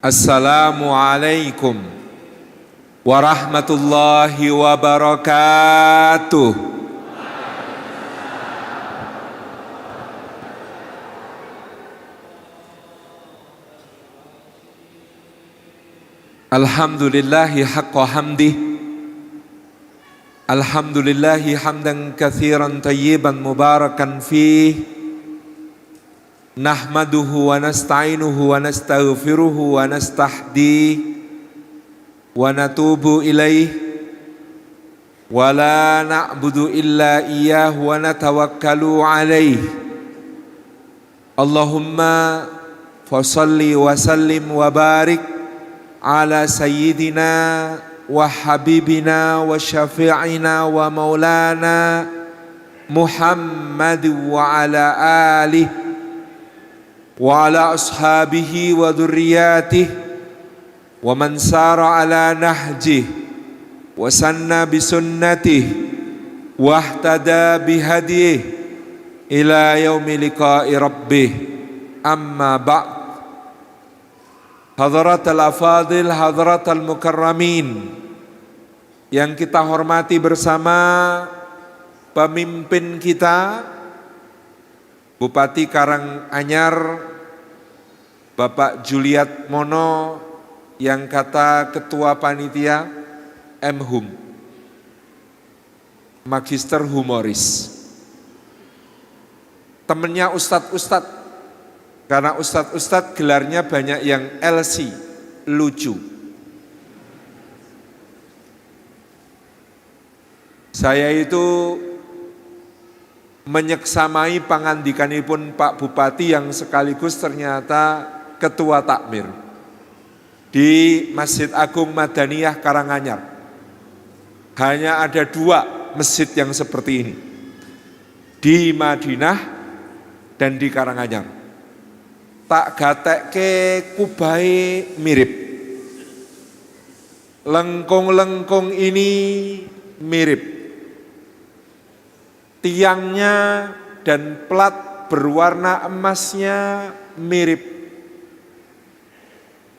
Assalamualaikum warahmatullahi wabarakatuh. Alhamdulillahi haqqa hamdih. Alhamdulillahi hamdan katsiran tayyiban mubarakan fih. Nahmaduhu wa nasta'inuhu wa nastaghfiruhu wa nastahdi wa natubu ilaih wa la na'budu illa iyyahu wa natawakkalu alaih. Allahumma fasalli wa sallim wa barik ala sayyidina wa habibina wa syafi'ina wa maulana Muhammad wa ala alihi wa ala ashabihi wa dhurriyyatihi wa man sara ala nahjihi wa sanna bi sunnatihi wa ihtada bi hadihi ila yaumi liqa'i rabbih. Amma ba'd. Hadratal afadil, hadratal mukarramin, yang kita hormati bersama pemimpin kita Bupati Karanganyar Bapak Juliat Mono, yang kata Ketua Panitia MHUM, Magister Humoris, temennya Ustadz-Ustadz, karena Ustadz-Ustadz gelarnya banyak yang LC, lucu. Saya itu menyeksamai pangandikanipun Pak Bupati yang sekaligus ternyata Ketua Takmir di Masjid Agung Madaniyah Karanganyar. Hanya ada 2 masjid yang seperti ini, di Madinah dan di Karanganyar. Tak gatekke kubahe mirip, lengkung-lengkung ini mirip, tiangnya dan plat berwarna emasnya mirip,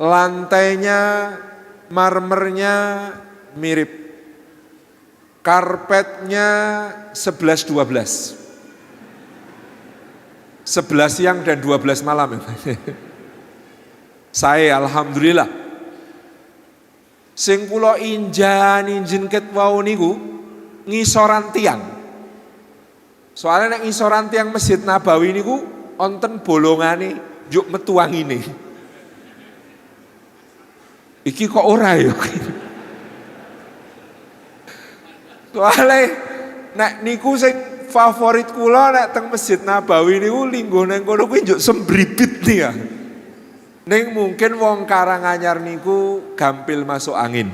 lantainya, marmernya mirip, karpetnya 11-12, 11 siang dan 12 malam. Saya alhamdulillah sing kula injen ket wau niku ngisoran tiang. Soalnya nek ngisoran tiang Masjid Nabawi niku onten bolongane juk metu angine. Iki kok ora ya? Soale nek niku sing favorit kula nek teng Masjid Nabawi niku linggo nang kono kuwi njuk sembribit nih ya. Ning mungkin wong Karanganyar niku gampil masuk angin.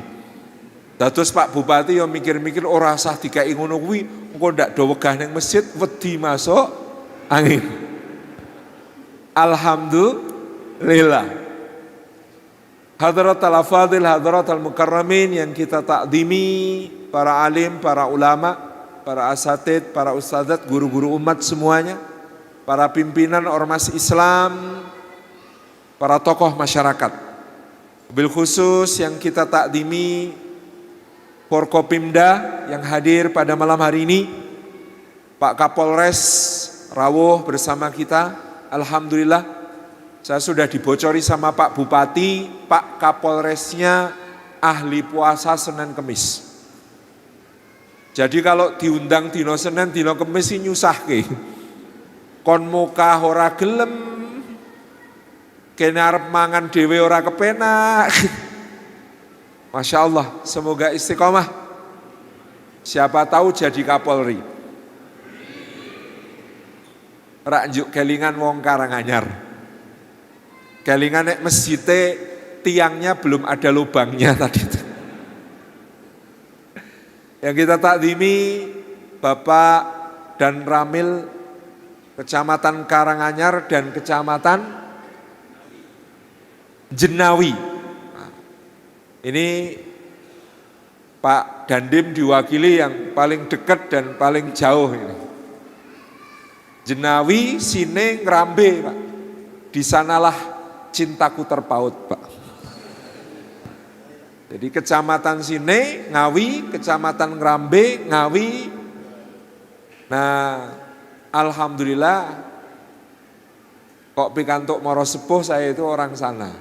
Dados Pak Bupati yo mikir-mikir ora usah dikai ngono kuwi, engko ndak do wegah ning masjid wedi masuk angin. Alhamdulillah. Hadratal afadil, hadratal mukarramin yang kita takdimi, para alim, para ulama, para asatid, para ustadzat, guru-guru umat semuanya, para pimpinan ormas Islam, para tokoh masyarakat. Bil khusus yang kita takdimi Forkopimda yang hadir pada malam hari ini, Pak Kapolres rawuh bersama kita. Alhamdulillah, saya sudah dibocori sama Pak Bupati, Pak Kapolresnya ahli puasa Senin Kemis. Jadi kalau diundang dino Senin, dino Kemis ini nyusahke. Kon muka ora gelem, kene arep mangan dhewe ora kepenak. Masya Allah, semoga istiqomah. Siapa tahu jadi Kapolri. Rakjuk kelingan wong Karanganyar. Kelingan nek mesjite tiangnya belum ada lubangnya tadi itu. Yang kita takdimi Bapak dan Ramil Kecamatan Karanganyar dan Kecamatan Jenawi. Ini Pak Dandim diwakili yang paling dekat dan paling jauh ini. Jenawi, Sine, Ngrambe, Pak. Di sanalah cintaku terpaut, Pak. Jadi Kecamatan Sine, Ngawi, Kecamatan Ngrambe, Ngawi. Nah, alhamdulillah kok pikantuk moro sepuh saya itu orang sana.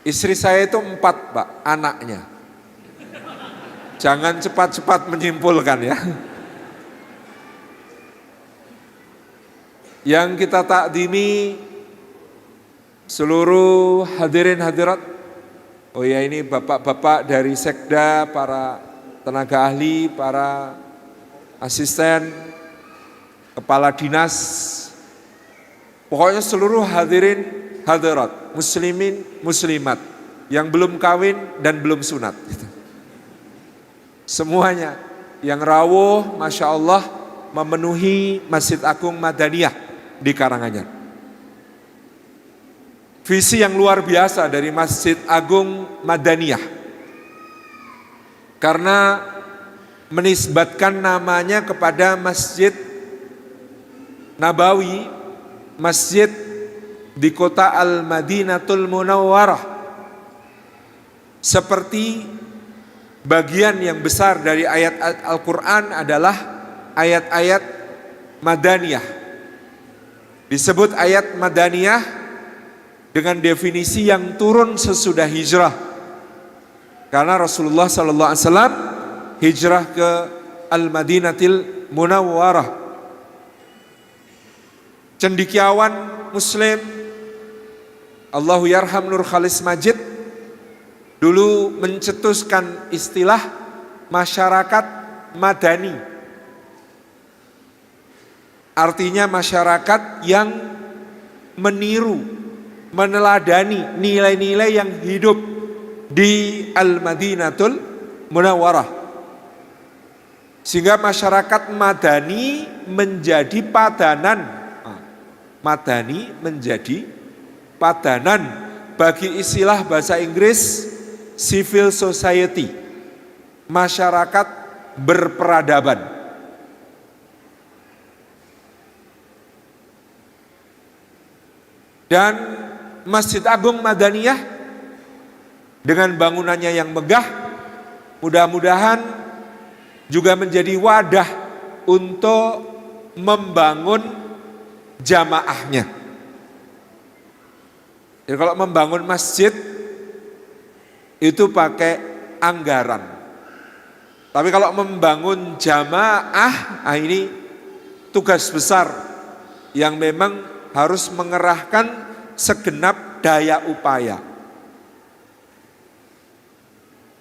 Istri saya itu 4, Pak, anaknya. Jangan cepat-cepat menyimpulkan ya. Yang kita takdimi seluruh hadirin hadirat. Oh ya, ini bapak-bapak dari sekda, para tenaga ahli, para asisten, kepala dinas, pokoknya seluruh hadirin hadirat, muslimin, muslimat, yang belum kawin dan belum sunat. Semuanya yang rawuh, Masya Allah, memenuhi Masjid Agung Madaniyah di Karanganyar. Visi yang luar biasa dari Masjid Agung Madaniyah, karena menisbatkan namanya kepada Masjid Nabawi, masjid di kota Al-Madinatul Munawwarah, seperti bagian yang besar dari ayat Al-Quran adalah ayat-ayat Madaniyah. Disebut ayat Madaniyah dengan definisi yang turun sesudah hijrah, karena Rasulullah SAW hijrah ke Al-Madinatil Munawwarah. Cendikiawan Muslim Allahu Yarham Nur Khalis Majid dulu mencetuskan istilah masyarakat madani. Artinya masyarakat yang meniru, meneladani nilai-nilai yang hidup di Al-Madinatul Munawwarah. Sehingga masyarakat madani menjadi padanan. Madani menjadi padanan bagi istilah bahasa Inggris civil society, masyarakat berperadaban. Dan Masjid Agung Madaniyah dengan bangunannya yang megah, mudah-mudahan juga menjadi wadah untuk membangun jamaahnya. Jadi kalau membangun masjid itu pakai anggaran. Tapi kalau membangun jamaah, ini tugas besar yang memang harus mengerahkan segenap daya upaya.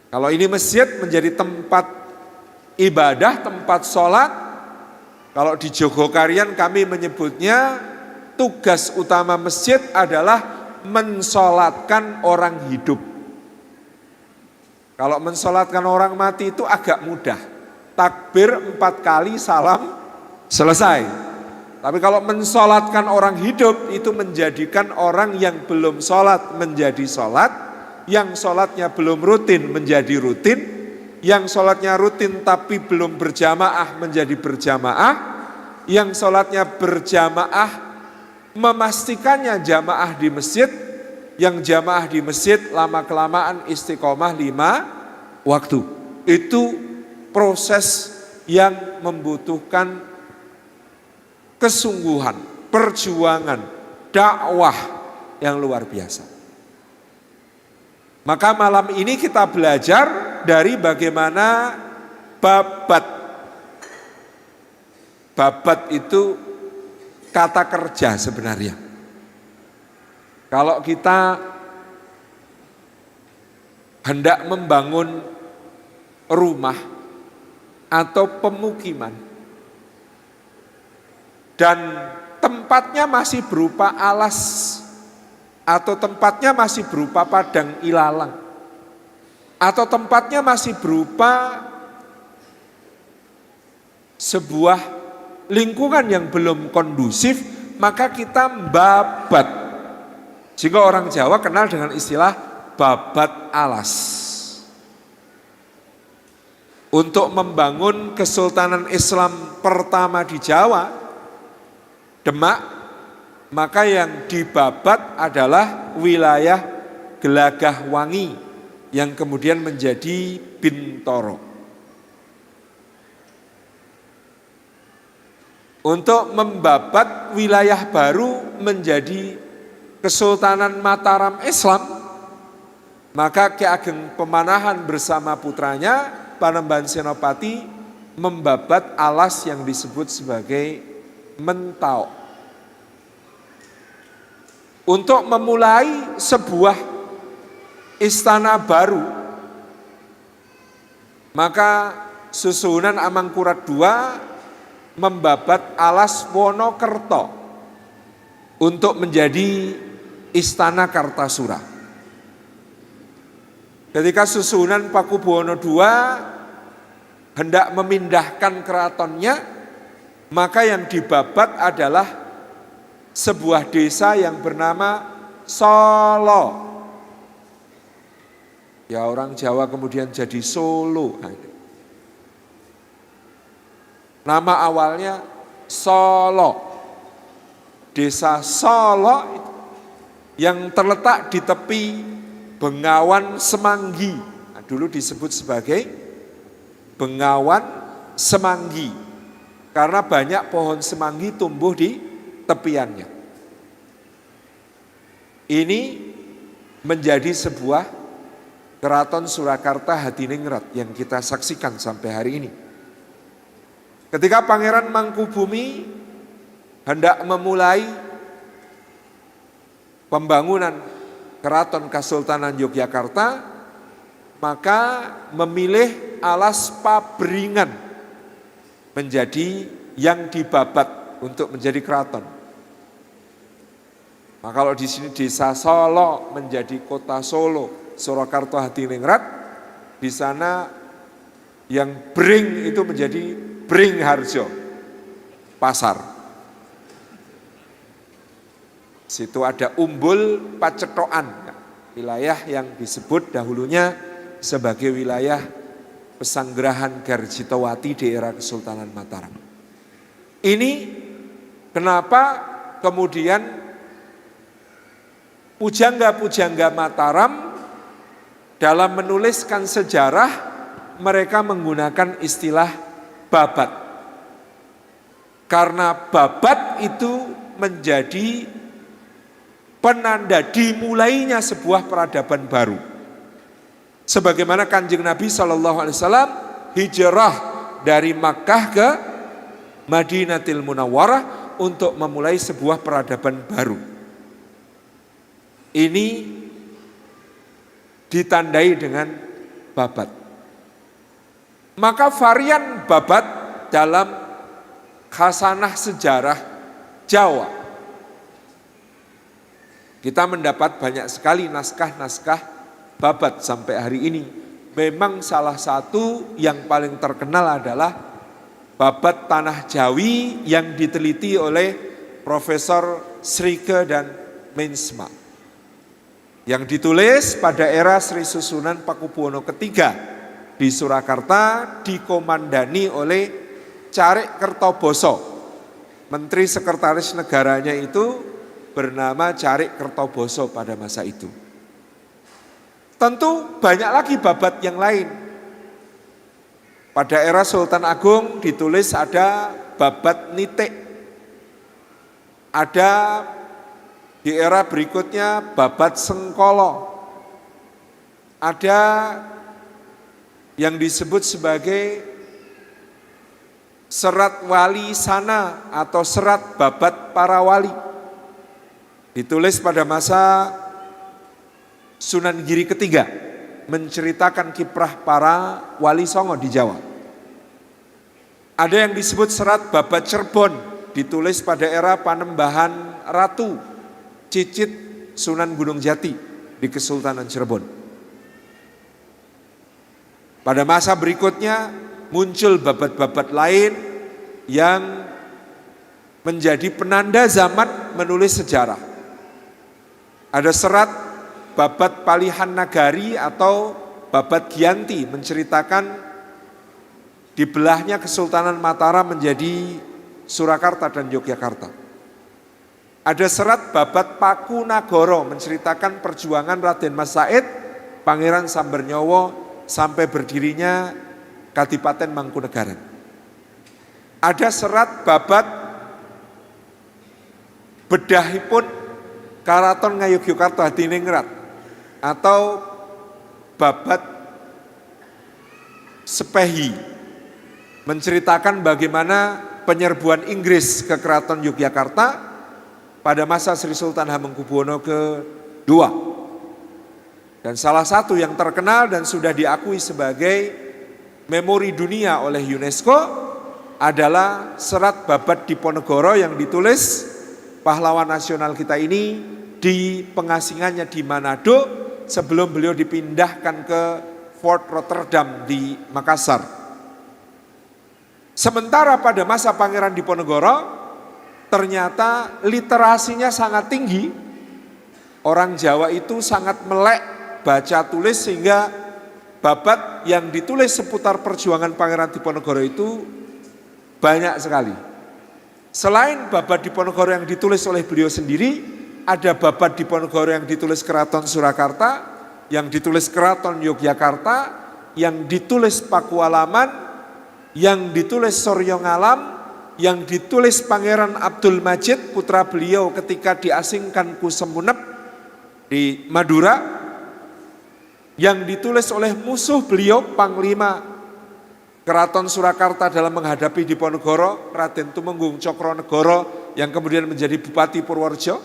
Kalau ini masjid menjadi tempat ibadah, tempat sholat, kalau di Jogokarian kami menyebutnya tugas utama masjid adalah mensolatkan orang hidup. Kalau mensolatkan orang mati itu agak mudah. Takbir 4 kali, salam, selesai. Tapi kalau mensolatkan orang hidup itu menjadikan orang yang belum sholat menjadi sholat, yang sholatnya belum rutin menjadi rutin, yang sholatnya rutin tapi belum berjamaah menjadi berjamaah, yang sholatnya berjamaah memastikannya jamaah di masjid, yang jamaah di masjid lama-kelamaan istiqomah 5 waktu. Itu proses yang membutuhkan kesungguhan, perjuangan, dakwah yang luar biasa. Maka malam ini kita belajar dari bagaimana babat. Babat itu kata kerja sebenarnya. Kalau kita hendak membangun rumah atau pemukiman dan tempatnya masih berupa alas atau tempatnya masih berupa padang ilalang atau tempatnya masih berupa sebuah lingkungan yang belum kondusif, maka kita babat. Jika orang Jawa kenal dengan istilah babat alas. Untuk membangun Kesultanan Islam pertama di Jawa, Demak, maka yang dibabat adalah wilayah Gelagah Wangi yang kemudian menjadi Bintoro. Untuk membabat wilayah baru menjadi Kesultanan Mataram Islam, maka Ki Ageng Pemanahan bersama putranya Panembahan Senopati membabat alas yang disebut sebagai Mentau untuk memulai sebuah istana baru. Maka Susuhunan Amangkurat II membabat alas Wonokerto untuk menjadi Istana Kartasura. Ketika Susuhunan Pakubuwono II hendak memindahkan keratonnya, maka yang dibabat adalah sebuah desa yang bernama Solo. Ya orang Jawa kemudian jadi Solo. Nama awalnya Solo. Desa Solo yang terletak di tepi Bengawan Semanggi. Nah, dulu disebut sebagai Bengawan Semanggi karena banyak pohon semanggi tumbuh di tepiannya. Ini menjadi sebuah Keraton Surakarta Hadiningrat yang kita saksikan sampai hari ini. Ketika Pangeran Mangkubumi hendak memulai pembangunan Keraton Kasultanan Yogyakarta, maka memilih alas Pabringan menjadi yang dibabat untuk menjadi keraton. Maka kalau di sini desa Solo menjadi kota Solo, Surakarta Hadiningrat, di sana yang Bring itu menjadi Bringharjo, pasar. Situ ada Umbul Pacetokan, wilayah yang disebut dahulunya sebagai wilayah Pesanggerahan Garjitawati di era Kesultanan Mataram. Ini kenapa kemudian pujangga-pujangga Mataram dalam menuliskan sejarah mereka menggunakan istilah babat. Karena babat itu menjadi penanda dimulainya sebuah peradaban baru. Sebagaimana Kanjeng Nabi SAW hijrah dari Makkah ke Madinatul Munawwarah untuk memulai sebuah peradaban baru. Ini ditandai dengan babat. Maka varian babat dalam khasanah sejarah Jawa, kita mendapat banyak sekali naskah-naskah babat sampai hari ini. Memang salah satu yang paling terkenal adalah babat Tanah Jawi yang diteliti oleh Profesor Srike dan Mensma, yang ditulis pada era Sri Susunan Pakubuwono III di Surakarta, dikomandani oleh Carik Kertoboso. Menteri Sekretaris Negaranya itu bernama Carik Kertoboso pada masa itu. Tentu banyak lagi babat yang lain. Pada era Sultan Agung ditulis ada babat Nitik. Ada di era berikutnya babat Sengkolo. Ada yang disebut sebagai serat wali sana atau serat babat para wali. Ditulis pada masa Sunan Giri ketiga, menceritakan kiprah para wali songo di Jawa. Ada yang disebut serat babat Cirebon, ditulis pada era Panembahan Ratu Cicit Sunan Gunung Jati di Kesultanan Cirebon. Pada masa berikutnya muncul babat-babat lain yang menjadi penanda zaman menulis sejarah. Ada serat babat Palihan Nagari atau babat Giyanti menceritakan dibelahnya Kesultanan Mataram menjadi Surakarta dan Yogyakarta. Ada serat Babat Paku Nagara menceritakan perjuangan Raden Mas Said, Pangeran Sambernyawa sampai berdirinya Kadipaten Mangkunegaran. Ada serat Babat Bedahipun Karaton Ngayogyakarta Hadiningrat atau Babat Sepehi menceritakan bagaimana penyerbuan Inggris ke Keraton Yogyakarta pada masa Sri Sultan Hamengkubuwono ke-2. Dan salah satu yang terkenal dan sudah diakui sebagai memori dunia oleh UNESCO adalah serat Babat Diponegoro yang ditulis pahlawan nasional kita ini di pengasingannya di Manado sebelum beliau dipindahkan ke Fort Rotterdam di Makassar. Sementara pada masa Pangeran Diponegoro ternyata literasinya sangat tinggi. Orang Jawa itu sangat melek baca tulis sehingga babat yang ditulis seputar perjuangan Pangeran Diponegoro itu banyak sekali. Selain babat Diponegoro yang ditulis oleh beliau sendiri, ada babat Diponegoro yang ditulis Keraton Surakarta, yang ditulis Keraton Yogyakarta, yang ditulis Pakualaman, yang ditulis Suryo Ngalam, yang ditulis Pangeran Abdul Majid putra beliau ketika diasingkan ku Semunep di Madura, yang ditulis oleh musuh beliau Panglima Keraton Surakarta dalam menghadapi Diponegoro, Raden Tumenggung Cokronegoro yang kemudian menjadi Bupati Purworejo.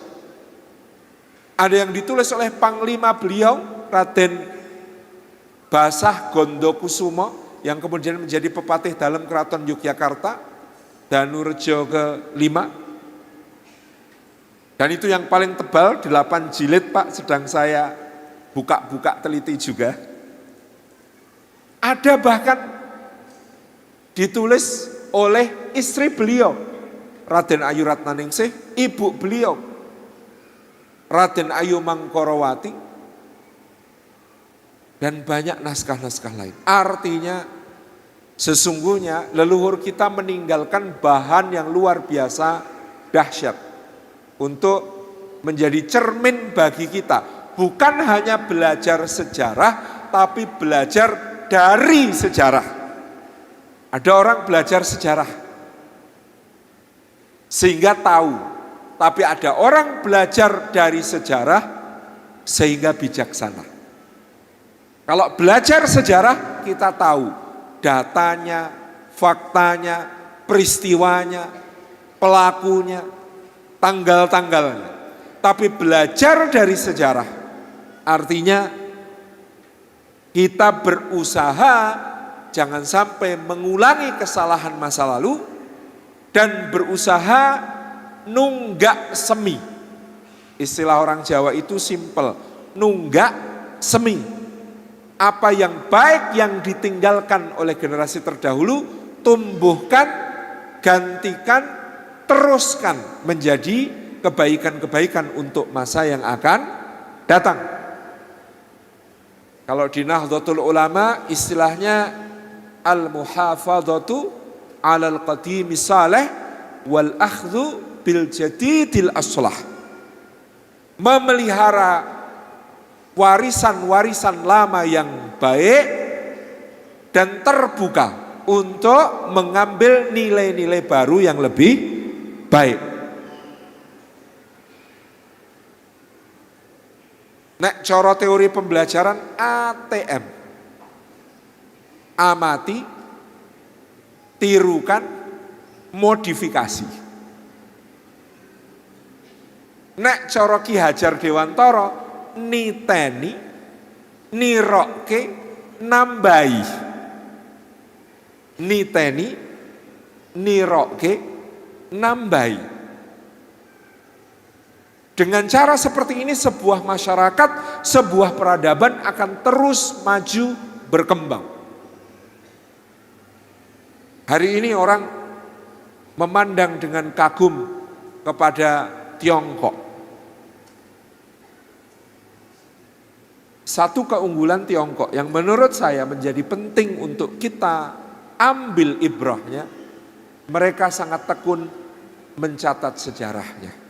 Ada yang ditulis oleh Panglima beliau Raden Basah Gondokusumo yang kemudian menjadi Pepatih dalam Keraton Yogyakarta Danurejo ke-5. Dan itu yang paling tebal 8 jilid Pak, sedang saya buka-buka teliti juga. Ada bahkan ditulis oleh istri beliau Raden Ayu Ratnaningsih, ibu beliau Raden Ayu Mangkorowati, dan banyak naskah-naskah lain. Artinya sesungguhnya leluhur kita meninggalkan bahan yang luar biasa dahsyat untuk menjadi cermin bagi kita. Bukan hanya belajar sejarah, tapi belajar dari sejarah. Ada orang belajar sejarah sehingga tahu, tapi ada orang belajar dari sejarah sehingga bijaksana. Kalau belajar sejarah kita tahu datanya, faktanya, peristiwanya, pelakunya, tanggal-tanggalnya. Tapi belajar dari sejarah artinya kita berusaha jangan sampai mengulangi kesalahan masa lalu dan berusaha nunggak semi. Istilah orang Jawa itu simpel, nunggak semi. Apa yang baik yang ditinggalkan oleh generasi terdahulu, tumbuhkan, gantikan, teruskan menjadi kebaikan-kebaikan untuk masa yang akan datang. Kalau di Nahdlatul Ulama istilahnya al-muhafadzatu 'alal qadimi salih wal akhdhu bil jadidil aslah. Memelihara warisan-warisan lama yang baik dan terbuka untuk mengambil nilai-nilai baru yang lebih baik. Nek cara teori pembelajaran ATM, amati, tirukan, modifikasi. Nek cara Ki Hajar Dewantara, niteni, nirokke, nambahi. Niteni, nirokke, nambahi. Dengan cara seperti ini sebuah masyarakat, sebuah peradaban akan terus maju berkembang. Hari ini orang memandang dengan kagum kepada Tiongkok. Satu keunggulan Tiongkok yang menurut saya menjadi penting untuk kita ambil ibrahnya, mereka sangat tekun mencatat sejarahnya.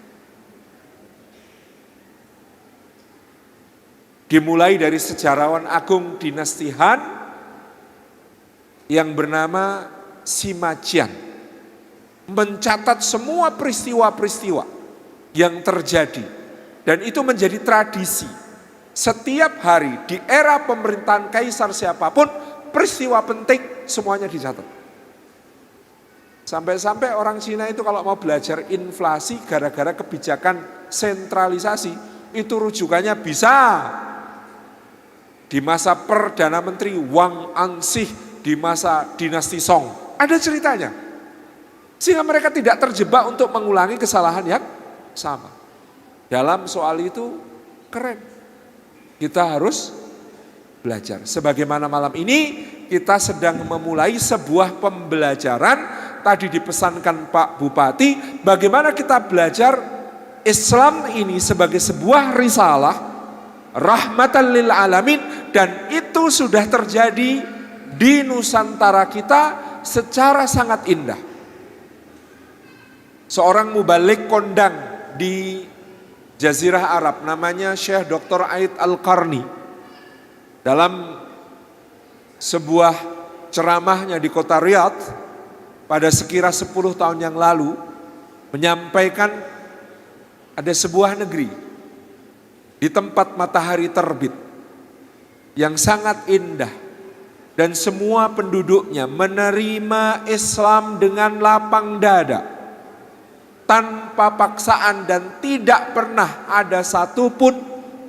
Dimulai dari sejarawan agung dinasti Han yang bernama Sima Qian, mencatat semua peristiwa-peristiwa yang terjadi, dan itu menjadi tradisi. Setiap hari di era pemerintahan kaisar siapapun, peristiwa penting semuanya dicatat. Sampai-sampai orang Cina itu kalau mau belajar inflasi gara-gara kebijakan sentralisasi, itu rujukannya bisa di masa Perdana Menteri Wang Anxi, di masa dinasti Song. Ada ceritanya. Sehingga mereka tidak terjebak untuk mengulangi kesalahan yang sama. Dalam soal itu keren. Kita harus belajar. Sebagaimana malam ini kita sedang memulai sebuah pembelajaran. Tadi dipesankan Pak Bupati, bagaimana kita belajar Islam ini sebagai sebuah risalah, rahmatan lil alamin, dan itu sudah terjadi di Nusantara kita secara sangat indah. Seorang mubalik kondang di Jazirah Arab namanya Syekh Dr. Aid Al-Qarni, dalam sebuah ceramahnya di kota Riyadh pada sekira 10 tahun yang lalu menyampaikan ada sebuah negeri di tempat matahari terbit yang sangat indah dan semua penduduknya menerima Islam dengan lapang dada tanpa paksaan, dan tidak pernah ada satupun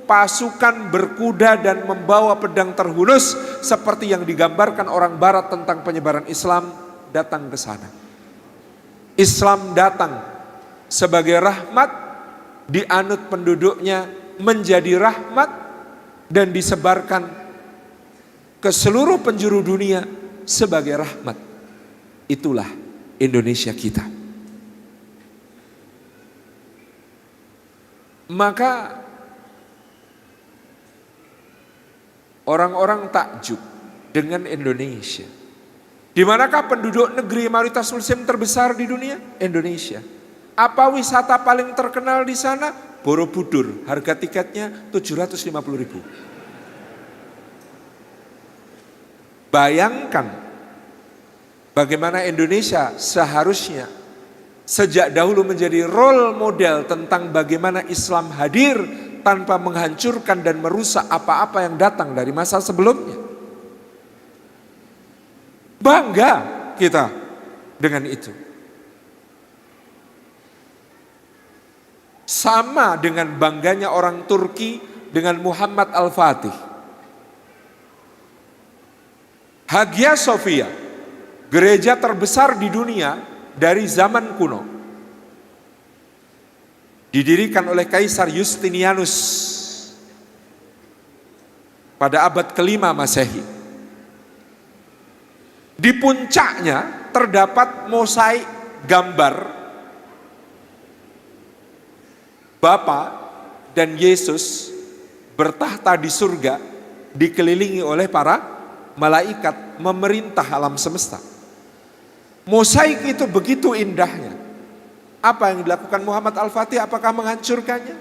pasukan berkuda dan membawa pedang terhunus seperti yang digambarkan orang barat tentang penyebaran Islam datang ke sana. Islam datang sebagai rahmat, dianut penduduknya menjadi rahmat, dan disebarkan ke seluruh penjuru dunia sebagai rahmat. Itulah Indonesia kita. Maka orang-orang takjub dengan Indonesia. Di manakah penduduk negeri mayoritas muslim terbesar di dunia? Indonesia. Apa wisata paling terkenal di sana? Borobudur, harga tiketnya 750.000. Bayangkan bagaimana Indonesia seharusnya sejak dahulu menjadi role model tentang bagaimana Islam hadir tanpa menghancurkan dan merusak apa-apa yang datang dari masa sebelumnya. Bangga kita dengan itu. Sama dengan bangganya orang Turki dengan Muhammad Al-Fatih. Hagia Sophia, gereja terbesar di dunia dari zaman kuno, didirikan oleh Kaisar Justinianus pada abad ke-5 Masehi. Di puncaknya terdapat mosaik gambar Bapa dan Yesus bertahta di surga, dikelilingi oleh para malaikat memerintah alam semesta. Mosaik itu begitu indahnya. Apa yang dilakukan Muhammad Al-Fatih? Apakah menghancurkannya?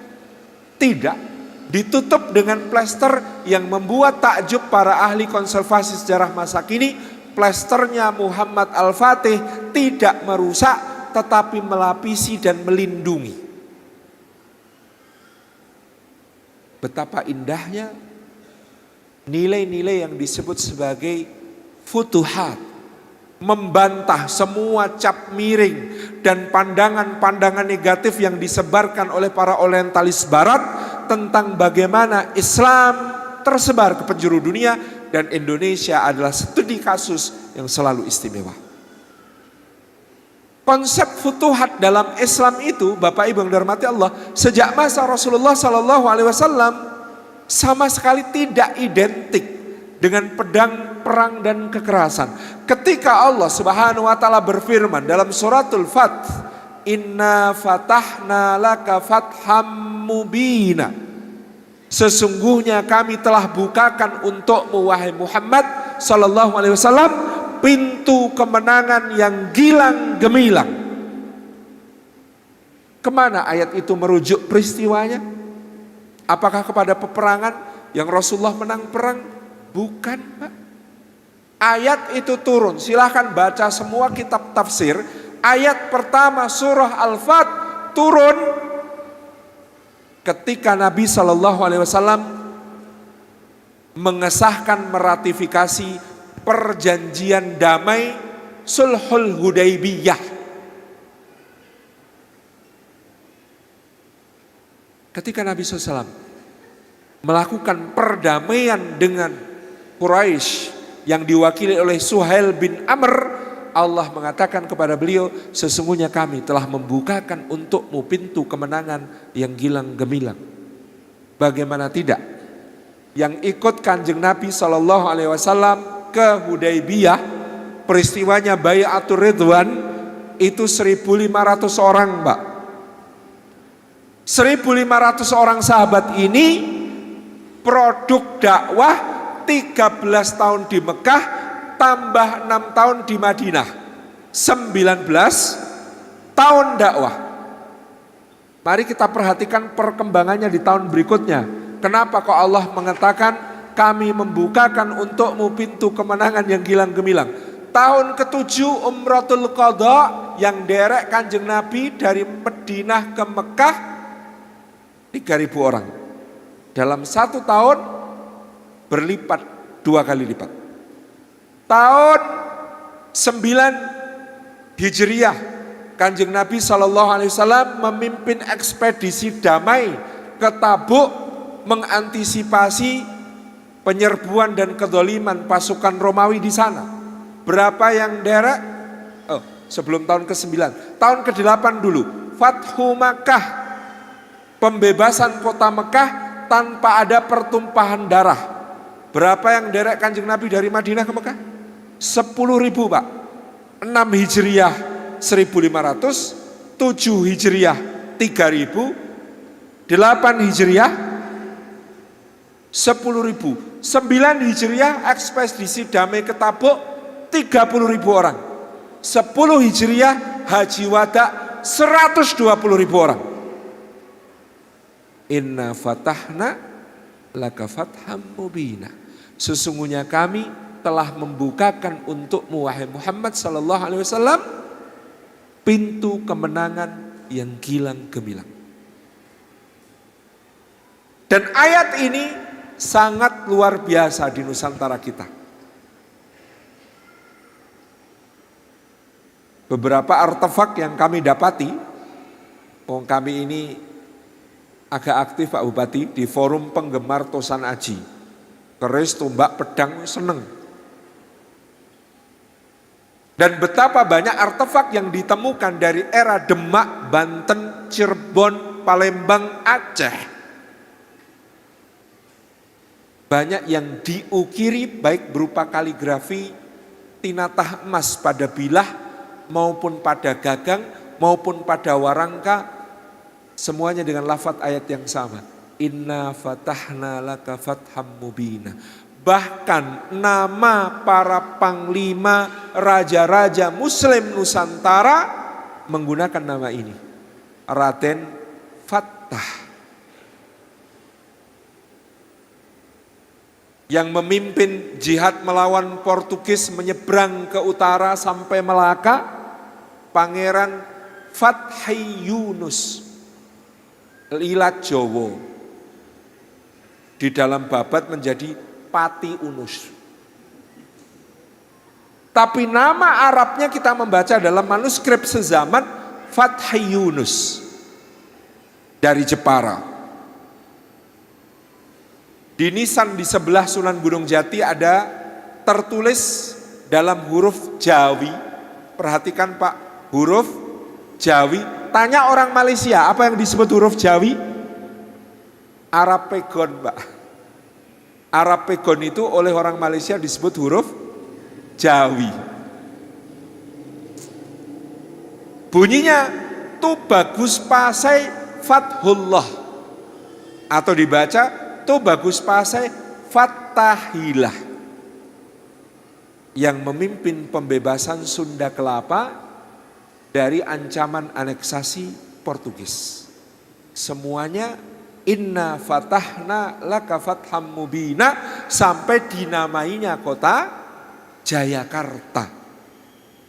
Tidak. Ditutup dengan plester yang membuat takjub para ahli konservasi sejarah masa kini. Plesternya Muhammad Al-Fatih tidak merusak, tetapi melapisi dan melindungi. Betapa indahnya nilai-nilai yang disebut sebagai futuhat, membantah semua cap miring dan pandangan-pandangan negatif yang disebarkan oleh para orientalis barat tentang bagaimana Islam tersebar ke penjuru dunia. Dan Indonesia adalah studi kasus yang selalu istimewa. Konsep futuhat dalam Islam itu, Bapak Ibu yang dirahmati Allah, sejak masa Rasulullah SAW sama sekali tidak identik dengan pedang perang dan kekerasan. Ketika Allah Subhanahu wa taala berfirman dalam suratul Fath, "Inna fatahna laka fatham mubina." Sesungguhnya kami telah bukakan untukmu wahai Muhammad sallallahu alaihi wasallam pintu kemenangan yang gilang gemilang. Kemana ayat itu merujuk peristiwanya? Apakah kepada peperangan yang Rasulullah menang perang? Bukan, Pak. Ayat itu turun, silahkan baca semua kitab tafsir. Ayat pertama surah Al-Fat turun ketika Nabi SAW mengesahkan, meratifikasi perjanjian damai Sulhul Hudaybiyah. Ketika Nabi SAW melakukan perdamaian dengan Quraisy yang diwakili oleh Suhail bin Amr, Allah mengatakan kepada beliau, sesungguhnya kami telah membukakan untukmu pintu kemenangan yang gilang gemilang. Bagaimana tidak? Yang ikut Kanjeng Nabi SAW ke Hudaybiyah, peristiwanya Bai'atur Ridwan, itu 1.500 orang, Pak. 1.500 orang sahabat ini produk dakwah 13 tahun di Mekah tambah 6 tahun di Madinah, 19 tahun dakwah. Mari kita perhatikan perkembangannya di tahun berikutnya. Kenapa kok Allah mengatakan kami membukakan untukmu pintu kemenangan yang gilang gemilang? Tahun ke-7 Umratul Qadha yang derek Kanjeng Nabi dari Madinah ke Mekah 3.000 orang. Dalam 1 tahun berlipat, 2 kali lipat. Tahun 9 Hijriah, Kanjeng Nabi SAW memimpin ekspedisi damai ke Tabuk, mengantisipasi penyerbuan dan kedoliman pasukan Romawi di sana. Berapa yang derek? Sebelum tahun ke-9, tahun ke-8 dulu, Fathu Makkah, pembebasan kota Mekah tanpa ada pertumpahan darah. Berapa yang derek Kanjeng Nabi dari Madinah ke Mekah? 10.000, Pak. 6 Hijriah 1.500, 7 Hijriah 3.000, 8 Hijriah 10.000, 9 Hijriah ekspedisi damai ke Tabuk 30.000 orang, 10 Hijriah Haji Wada 120.000 orang. Inna fatahna laka fatham mubina. Sesungguhnya kami telah membukakan untukmu wahai Muhammad sallallahu alaihi wasallam pintu kemenangan yang gilang gemilang. Dan ayat ini sangat luar biasa di Nusantara kita. Beberapa artefak yang kami dapati, kami ini agak aktif Pak Bupati di forum penggemar Tosan Aji. Keris, tombak, pedang, seneng. Dan betapa banyak artefak yang ditemukan dari era Demak, Banten, Cirebon, Palembang, Aceh. Banyak yang diukiri baik berupa kaligrafi, tinatah emas pada bilah, maupun pada gagang, maupun pada warangka, semuanya dengan lafaz ayat yang sama. Inna fatahna laka fatham mubina. Bahkan nama para panglima raja-raja muslim Nusantara menggunakan nama ini. Raden Fathah. Yang memimpin jihad melawan Portugis menyeberang ke utara sampai Melaka, Pangeran Fathi Yunus Lilat Jowo. Di dalam babat menjadi Pati Unus. Tapi nama Arabnya kita membaca dalam manuskrip sezaman Fathi Yunus dari Jepara. Di nisan di sebelah Sunan Gunung Jati ada tertulis dalam huruf Jawi. Perhatikan Pak, huruf Jawi. Tanya orang Malaysia, apa yang disebut huruf Jawi? Arapegon, Pak. Arapegon itu oleh orang Malaysia disebut huruf Jawi. Bunyinya tu bagus pasai fathullah, atau dibaca tu bagus pasai fattahilah, yang memimpin pembebasan Sunda Kelapa dari ancaman aneksasi Portugis. Semuanya Inna fatahna laka fatham mubina, sampai dinamainya kota Jayakarta.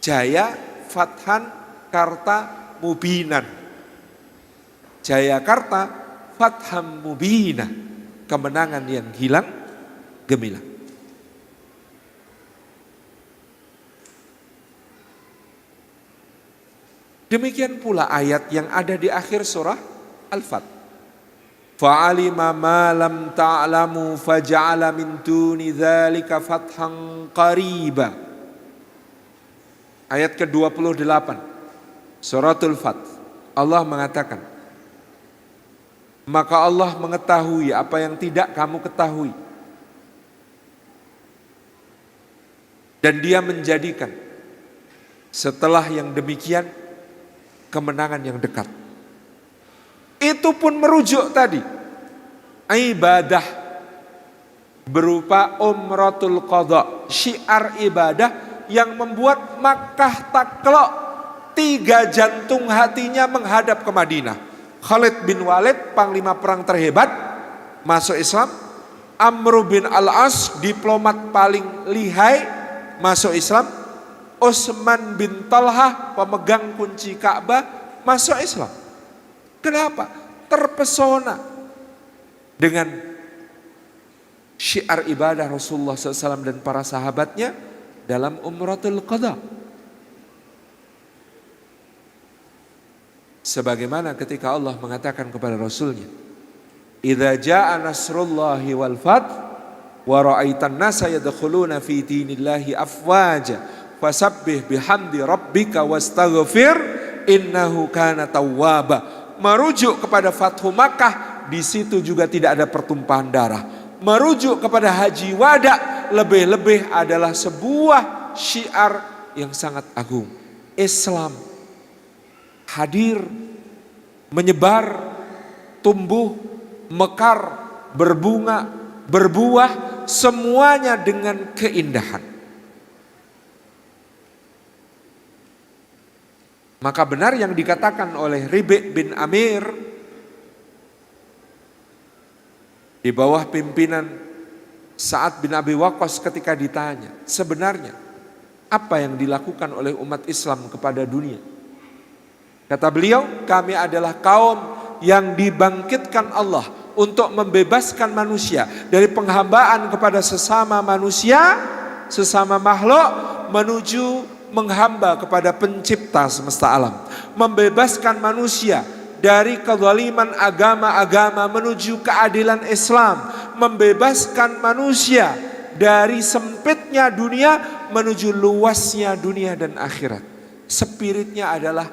Jaya, Fathan, Karta, Mubinan. Jayakarta, Fatham Mubina, kemenangan yang hilang gemilang. Demikian pula ayat yang ada di akhir surah Al-Fath. Fa'alima ma lam ta'lamu faja'ala min duni dzalika fathan qariba. Ayat ke-28 Suratul Fath. Allah mengatakan, maka Allah mengetahui apa yang tidak kamu ketahui, dan Dia menjadikan setelah yang demikian kemenangan yang dekat. Itu pun merujuk tadi ibadah berupa umratul qadha, syiar ibadah yang membuat Makkah takluk, 3 jantung hatinya menghadap ke Madinah. Khalid bin Walid, panglima perang terhebat, masuk Islam. Amr bin Al-As, diplomat paling lihai, masuk Islam. Utsman bin Talha, pemegang kunci Ka'bah, masuk Islam. Kenapa? Terpesona dengan syiar ibadah Rasulullah SAW dan para sahabatnya dalam umratul qadha. Sebagaimana ketika Allah mengatakan kepada Rasulnya, idza jaa nasrullahi wal fath wa ra'aitan nasa yadkhuluna fi dinillahi afwaja fasabbih bihamdi rabbika wastaghfir innahu kana tawwaba. Merujuk kepada Fathu Makkah, di situ juga tidak ada pertumpahan darah. Merujuk kepada Haji Wada, lebih-lebih adalah sebuah syiar yang sangat agung. Islam hadir, menyebar, tumbuh, mekar, berbunga, berbuah, semuanya dengan keindahan. Maka benar yang dikatakan oleh Ribi' bin Amir di bawah pimpinan Sa'ad bin Abi Waqqas ketika ditanya, sebenarnya apa yang dilakukan oleh umat Islam kepada dunia? Kata beliau, kami adalah kaum yang dibangkitkan Allah untuk membebaskan manusia dari penghambaan kepada sesama manusia, sesama makhluk, menuju menghamba kepada pencipta semesta alam. Membebaskan manusia dari kezaliman agama-agama menuju keadilan Islam. Membebaskan manusia dari sempitnya dunia menuju luasnya dunia dan akhirat. Spiritnya adalah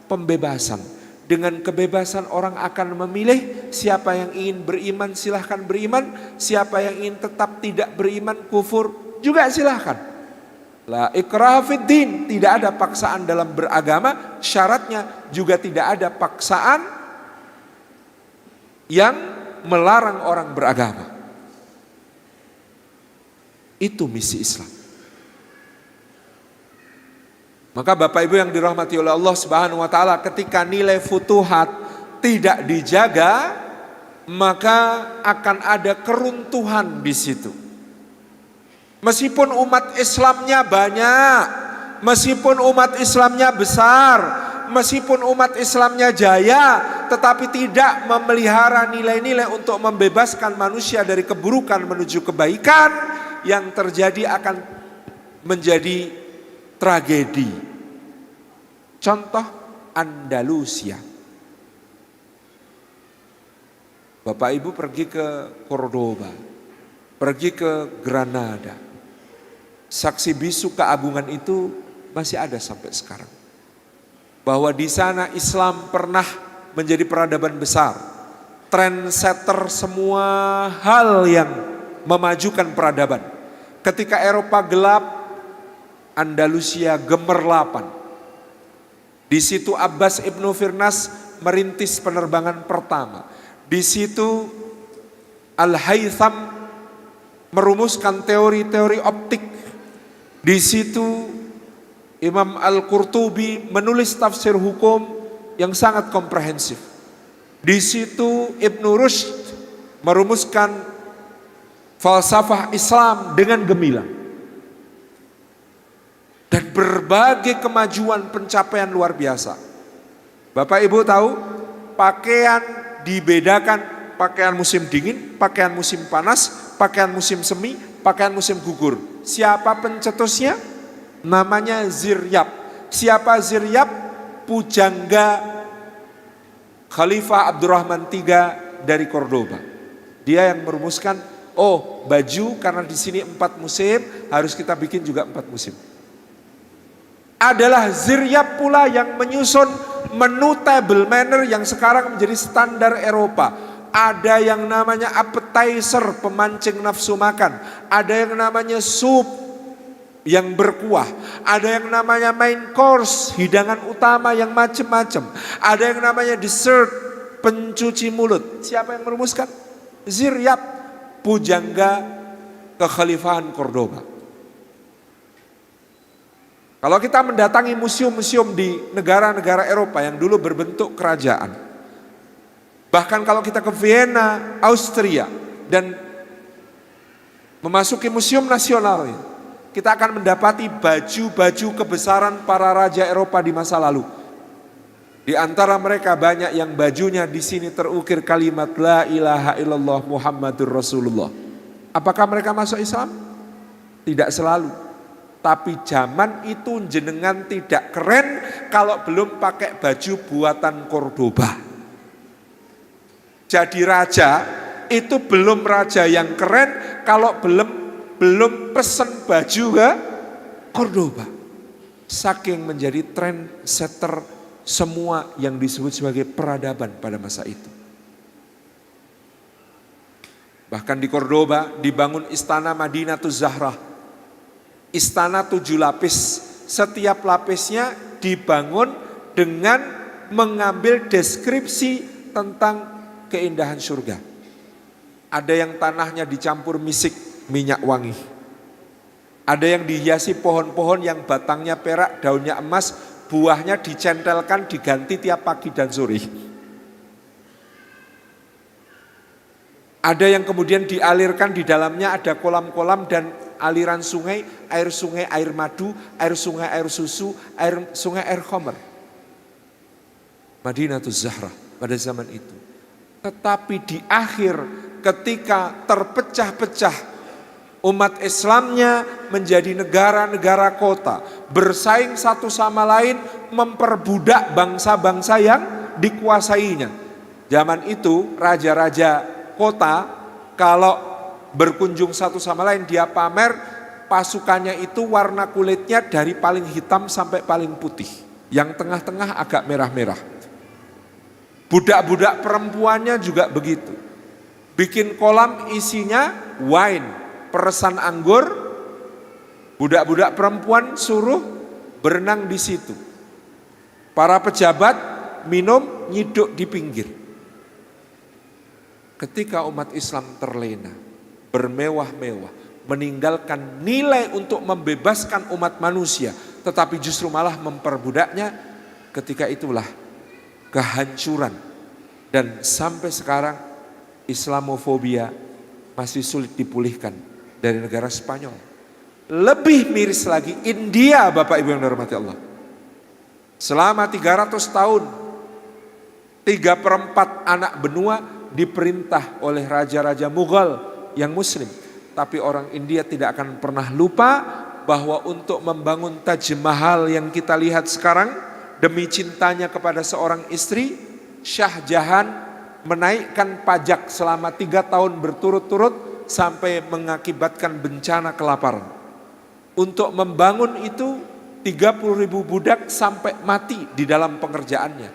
pembebasan. Dengan kebebasan orang akan memilih siapa yang ingin beriman silahkan beriman, siapa yang ingin tetap tidak beriman kufur juga silahkan. La ikraha fid din, tidak ada paksaan dalam beragama, syaratnya juga tidak ada paksaan yang melarang orang beragama. Itu misi Islam. Maka Bapak Ibu yang dirahmati oleh Allah Subhanahu wa taala, ketika nilai futuhat tidak dijaga, maka akan ada keruntuhan di situ. Meskipun umat Islamnya banyak, meskipun umat Islamnya besar, meskipun umat Islamnya jaya, tetapi tidak memelihara nilai-nilai untuk membebaskan manusia dari keburukan menuju kebaikan, yang terjadi akan menjadi tragedi. Contoh Andalusia. Bapak Ibu pergi ke Cordoba, pergi ke Granada. Saksi bisu keagungan itu masih ada sampai sekarang. Bahwa di sana Islam pernah menjadi peradaban besar, trendsetter semua hal yang memajukan peradaban. Ketika Eropa gelap, Andalusia gemerlapan. Di situ Abbas Ibnu Firnas merintis penerbangan pertama. Di situ Al-Haytham merumuskan teori-teori optik. Di situ Imam Al-Qurtubi menulis tafsir hukum yang sangat komprehensif. Di situ Ibnu Rushd merumuskan falsafah Islam dengan gemilang. Dan berbagai kemajuan pencapaian luar biasa. Bapak Ibu tahu, pakaian dibedakan, pakaian musim dingin, pakaian musim panas, pakaian musim semi, pakaian musim gugur. Siapa pencetusnya? Namanya Ziryab. Siapa Ziryab? Pujangga Khalifah Abdurrahman III dari Cordoba. Dia yang merumuskan, oh baju karena di sini 4 musim, harus kita bikin juga 4 musim. Adalah Ziryab pula yang menyusun menu table manner yang sekarang menjadi standar Eropa. Ada yang namanya appetizer, pemancing nafsu makan. Ada yang namanya sup yang berkuah. Ada yang namanya main course, hidangan utama yang macam-macam. Ada yang namanya dessert, pencuci mulut. Siapa yang merumuskan? Ziryab, pujangga kekhalifahan Cordoba. Kalau kita mendatangi museum-museum di negara-negara Eropa yang dulu berbentuk kerajaan, bahkan kalau kita ke Vienna, Austria, dan memasuki museum nasional, kita akan mendapati baju-baju kebesaran para raja Eropa di masa lalu. Di antara mereka banyak yang bajunya di sini terukir kalimat La ilaha illallah Muhammadur Rasulullah. Apakah mereka masuk Islam? Tidak selalu. Tapi zaman itu jenengan tidak keren kalau belum pakai baju buatan Cordoba. Jadi raja itu belum raja yang keren kalau belum pesen baju ke Cordoba. Saking menjadi trendsetter semua yang disebut sebagai peradaban pada masa itu. Bahkan di Cordoba dibangun istana Madinatuz Zahrah. Istana 7 lapis, setiap lapisnya dibangun dengan mengambil deskripsi tentang keindahan surga. Ada yang tanahnya dicampur misik, minyak wangi. Ada yang dihiasi pohon-pohon yang batangnya perak, daunnya emas, buahnya dicentelkan, diganti tiap pagi dan sore. Ada yang kemudian dialirkan di dalamnya ada kolam-kolam dan aliran sungai, air madu, air sungai, air susu, air sungai, air khamr. Madinatuz Zahrah pada zaman itu. Tetapi di akhir ketika terpecah-pecah umat Islamnya menjadi negara-negara kota, bersaing satu sama lain, memperbudak bangsa-bangsa yang dikuasainya. Zaman itu raja-raja kota kalau berkunjung satu sama lain dia pamer pasukannya itu warna kulitnya dari paling hitam sampai paling putih. Yang tengah-tengah agak merah-merah. Budak-budak perempuannya juga begitu. Bikin kolam isinya wine, peresan anggur. Budak-budak perempuan suruh berenang di situ. Para pejabat minum nyiduk di pinggir. Ketika umat Islam terlena, bermewah-mewah, meninggalkan nilai untuk membebaskan umat manusia, tetapi justru malah memperbudaknya, ketika itulah kehancuran. Dan sampai sekarang Islamofobia masih sulit dipulihkan dari negara Spanyol. Lebih miris lagi India, Bapak Ibu yang dirahmati Allah. Selama 300 tahun 3/4 anak benua diperintah oleh raja-raja Mughal yang muslim. Tapi orang India tidak akan pernah lupa bahwa untuk membangun Taj Mahal yang kita lihat sekarang, demi cintanya kepada seorang istri, Shah Jahan menaikkan pajak selama 3 tahun berturut-turut sampai mengakibatkan bencana kelaparan. Untuk membangun itu 30.000 budak sampai mati di dalam pengerjaannya.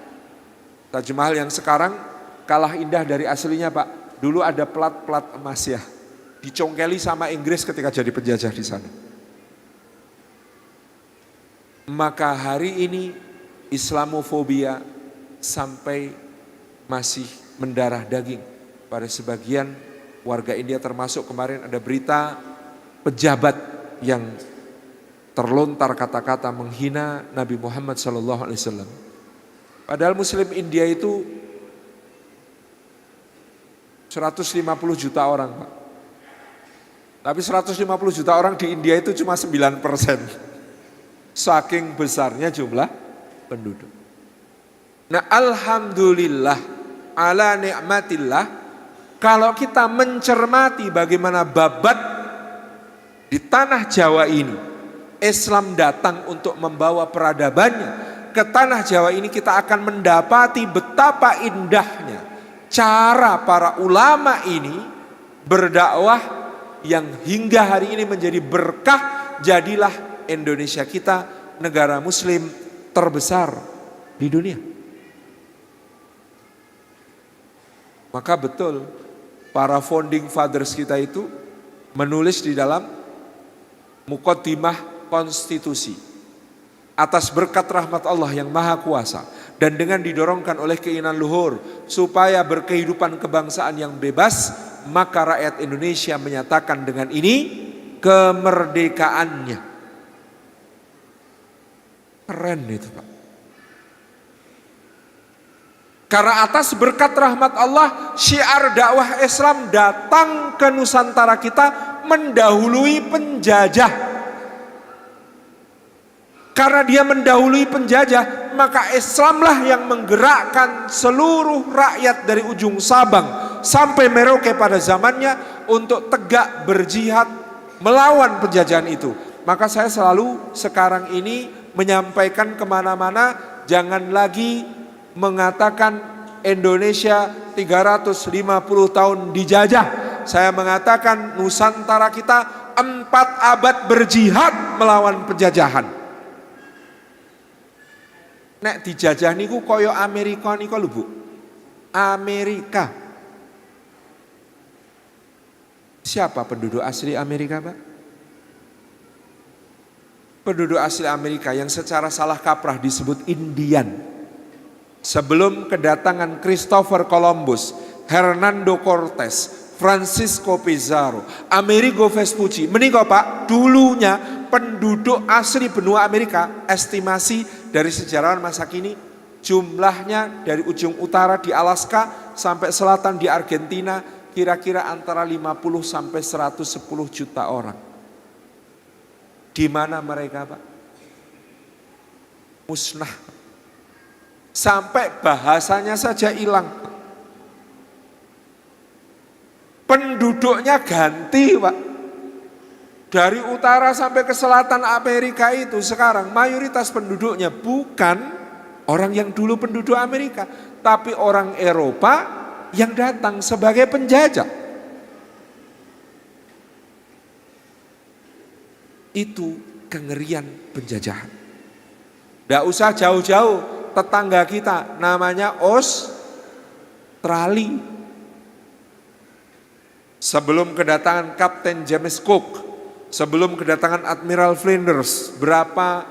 Taj Mahal yang sekarang kalah indah dari aslinya, Pak. Dulu ada plat-plat emas ya, dicongkeli sama Inggris ketika jadi penjajah di sana. Maka hari ini Islamofobia sampai masih mendarah daging pada sebagian warga India, termasuk kemarin ada berita pejabat yang terlontar kata-kata menghina Nabi Muhammad SAW. Padahal Muslim India itu 150 juta orang, Pak. Tapi 150 juta orang di India itu cuma 9%. Saking besarnya jumlah penduduk. Nah, alhamdulillah ala ni'matillah, kalau kita mencermati bagaimana babat di tanah Jawa ini, Islam datang untuk membawa peradabannya ke tanah Jawa ini, kita akan mendapati betapa indahnya cara para ulama ini berdakwah yang hingga hari ini menjadi berkah. Jadilah Indonesia kita negara muslim terbesar di dunia. Maka betul para founding fathers kita itu menulis di dalam muqaddimah konstitusi, atas berkat rahmat Allah yang maha kuasa dan dengan didorongkan oleh keinginan luhur supaya berkehidupan kebangsaan yang bebas, maka rakyat Indonesia menyatakan dengan ini kemerdekaannya. Keren itu, Pak. Karena atas berkat rahmat Allah, syiar dakwah Islam datang ke Nusantara kita mendahului penjajah. Karena dia mendahului penjajah, maka Islamlah yang menggerakkan seluruh rakyat dari ujung Sabang sampai Merauke pada zamannya untuk tegak berjihad melawan penjajahan itu. Maka saya selalu sekarang ini menyampaikan kemana-mana, jangan lagi mengatakan Indonesia 350 tahun dijajah. Saya mengatakan Nusantara kita 4 abad berjihad melawan penjajahan. Nek dijajah niku koyo Amerika niku lho, Bu. Amerika. Siapa penduduk asli Amerika, Pak? Penduduk asli Amerika yang secara salah kaprah disebut Indian. Sebelum kedatangan Christopher Columbus, Hernando Cortés, Francisco Pizarro, Amerigo Vespucci, menika Pak, dulunya penduduk asli benua Amerika, estimasi dari sejarawan masa kini, jumlahnya dari ujung utara di Alaska sampai selatan di Argentina, kira-kira antara 50 sampai 110 juta orang. Di mana mereka, Pak? Musnah. Sampai bahasanya saja hilang. Penduduknya ganti, Pak. Dari utara sampai ke selatan Amerika itu sekarang mayoritas penduduknya bukan orang yang dulu penduduk Amerika, tapi orang Eropa yang datang sebagai penjajah. Itu kengerian penjajahan. Tidak usah jauh-jauh, tetangga kita namanya Australia. Sebelum kedatangan Kapten James Cook, sebelum kedatangan Admiral Flinders, berapa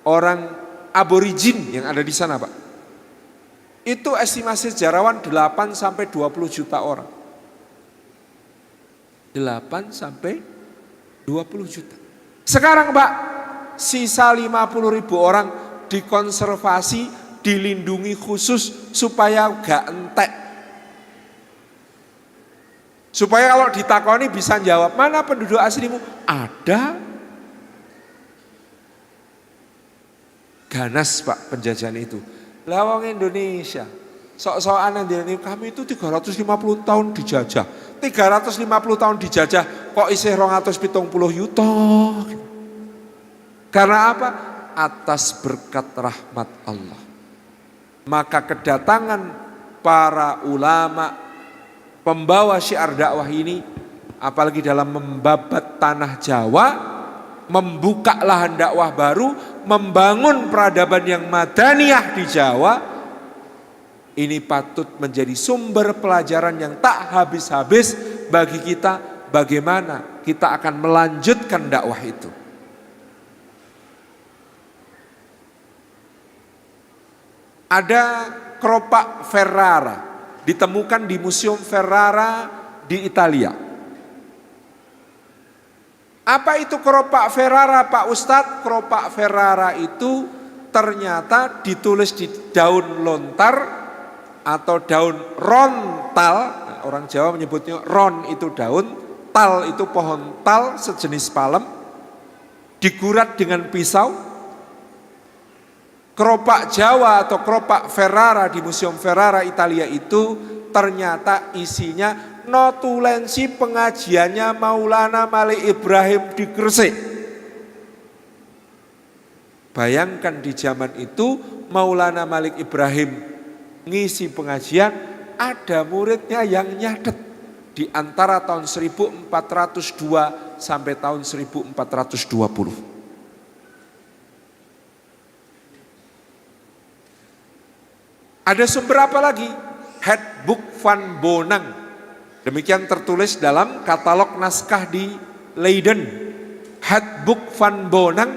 orang aborigin yang ada di sana, Pak? Itu estimasi sejarawan 8 sampai 20 juta orang. 8 sampai 20 juta. Sekarang, Pak, sisa 50.000 orang dikonservasi, dilindungi khusus supaya gak entek. Supaya kalau ditakoni bisa jawab, mana penduduk aslimu? Ada. Ganas, Pak, penjajahan itu. Lawang Indonesia, sok-sokan yang kami itu 350 tahun dijajah. 350 tahun dijajah, kok isih 270 yuto. Karena apa? Atas berkat rahmat Allah. Maka kedatangan para ulama pembawa syiar dakwah ini, apalagi dalam membabat tanah Jawa, membuka lahan dakwah baru, membangun peradaban yang madaniyah di Jawa, ini patut menjadi sumber pelajaran yang tak habis-habis bagi kita, bagaimana kita akan melanjutkan dakwah itu. Ada keropak Ferrara, ditemukan di Museum Ferrara di Italia. Apa itu keropak Ferrara, Pak Ustadz? Keropak Ferrara itu ternyata ditulis di daun lontar atau daun rontal. orang Jawa menyebutnya ron itu daun, tal itu pohon tal sejenis palem, digurat dengan pisau. Keropak Jawa atau keropak Ferrara di Museum Ferrara Italia itu ternyata isinya notulensi pengajiannya Maulana Malik Ibrahim di Gresik. Bayangkan di zaman itu Maulana Malik Ibrahim ngisi pengajian, ada muridnya yang nyatet di antara tahun 1402 sampai tahun 1420. Ada sumber apa lagi? Handboek van Bonang. Demikian tertulis dalam katalog naskah di Leiden. Handboek van Bonang,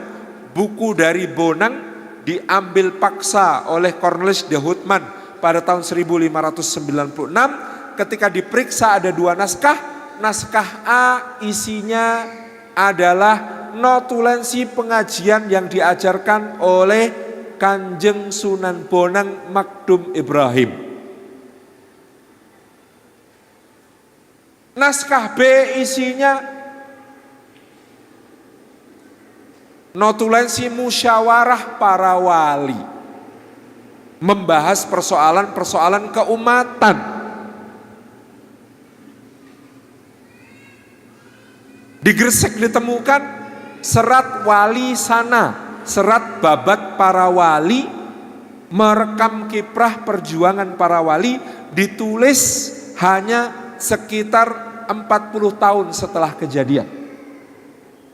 buku dari Bonang, diambil paksa oleh Cornelis de Houtman pada tahun 1596. Ketika diperiksa ada dua naskah. Naskah A isinya adalah notulensi pengajian yang diajarkan oleh Kanjeng Sunan Bonang Makdum Ibrahim. Naskah B isinya notulensi musyawarah para wali, membahas persoalan-persoalan keumatan. Di Gresik ditemukan serat wali sana, serat babat para wali, merekam kiprah perjuangan para wali, ditulis hanya sekitar 40 tahun setelah kejadian.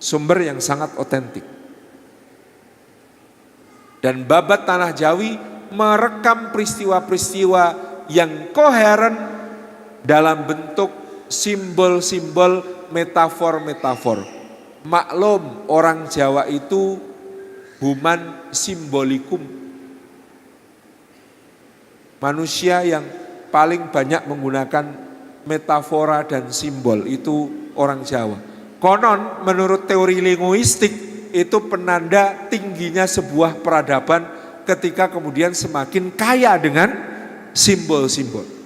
Sumber yang sangat otentik. Dan babat Tanah Jawi merekam peristiwa-peristiwa yang koheren dalam bentuk simbol-simbol, metafor-metafor. Maklum orang Jawa itu human simbolikum. Manusia yang paling banyak menggunakan metafora dan simbol itu orang Jawa. Konon menurut teori linguistik itu penanda tingginya sebuah peradaban ketika kemudian semakin kaya dengan simbol-simbol.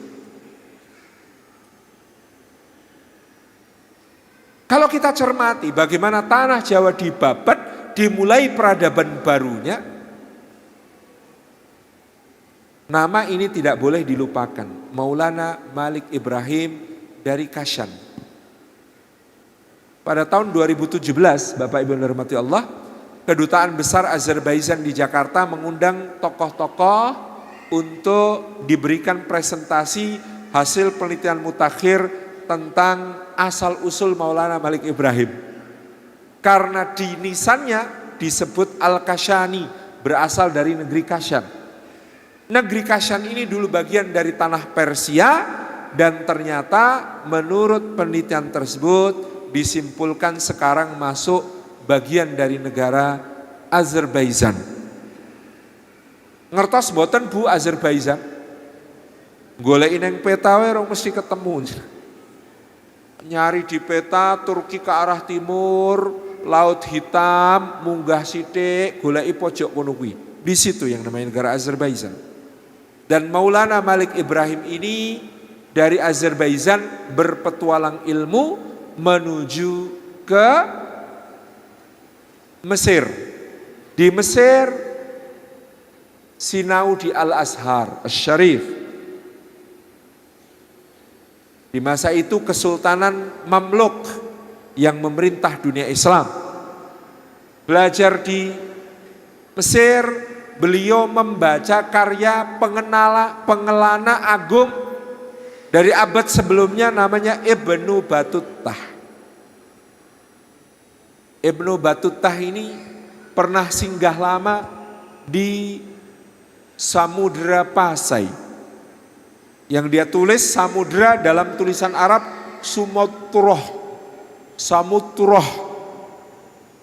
Kalau kita cermati bagaimana tanah Jawa dibabat, dimulai peradaban barunya, nama ini tidak boleh dilupakan. Maulana Malik Ibrahim dari Kashan. Pada tahun 2017, Bapak Ibu yang dirahmati Allah, Kedutaan Besar Azerbaijan di Jakarta mengundang tokoh-tokoh untuk diberikan presentasi hasil penelitian mutakhir tentang asal-usul Maulana Malik Ibrahim. Karena di nisannya disebut Al-Kashani, berasal dari negeri Kashan. Negeri Kashan ini dulu bagian dari tanah Persia, dan ternyata menurut penelitian tersebut disimpulkan sekarang masuk bagian dari negara Azerbaijan. Ngertos mboten Bu Azerbaijan? Goleki ning peta wae mesti ketemu. Nyari di peta Turki ke arah timur, Laut Hitam, munggah sithik, goleki pojok kono kuwi. Di situ yang namanya negara Azerbaijan. Dan Maulana Malik Ibrahim ini dari Azerbaijan berpetualang ilmu menuju ke Mesir. Di Mesir sinau di Al-Azhar Asy-Syarif. Di masa itu Kesultanan Mamluk yang memerintah dunia Islam. Belajar di Mesir, beliau membaca karya pengelana agung dari abad sebelumnya namanya Ibnu Battutah. Ibnu Battutah ini pernah singgah lama di Samudra Pasai. Yang dia tulis samudra dalam tulisan Arab Samutroh,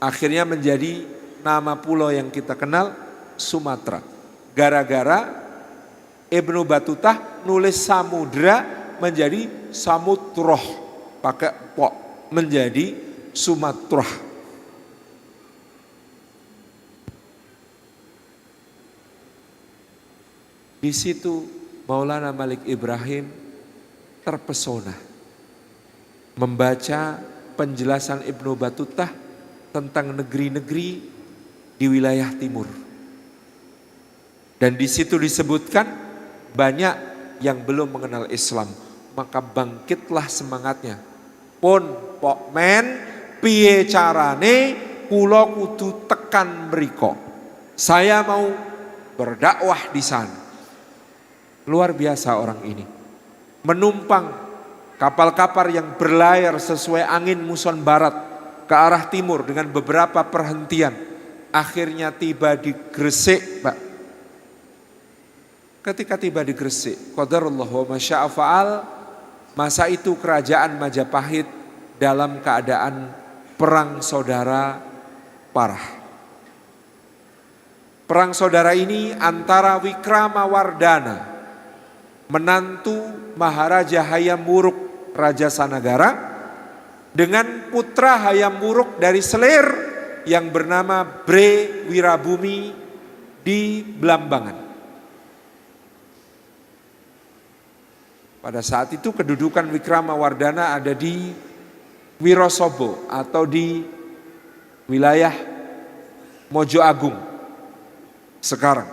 akhirnya menjadi nama pulau yang kita kenal Sumatera. Gara-gara Ibnu Battutah nulis samudra menjadi Samutroh, pakai pok menjadi Sumatera. Di situ Maulana Malik Ibrahim terpesona membaca penjelasan Ibnu Battutah tentang negeri-negeri di wilayah timur. Dan di situ disebutkan banyak yang belum mengenal Islam, maka bangkitlah semangatnya. Pun pok men piye carane kula kudu tekan mriko. Saya mau berdakwah di sana. Luar biasa orang ini. Menumpang kapal-kapal yang berlayar sesuai angin muson barat ke arah timur dengan beberapa perhentian. Akhirnya tiba di Gresik, Pak. Ketika tiba di Gresik, qadarullah wa masya'a fa'al, masa itu kerajaan Majapahit dalam keadaan perang saudara parah. Perang saudara ini antara Wikramawardhana, menantu Maharaja Hayam Wuruk Raja Sanagara, dengan putra Hayam Wuruk dari Selir yang bernama Bre Wirabumi di Blambangan. Pada saat itu kedudukan Wikramawardhana ada di Wirosobo atau di wilayah Mojo Agung sekarang,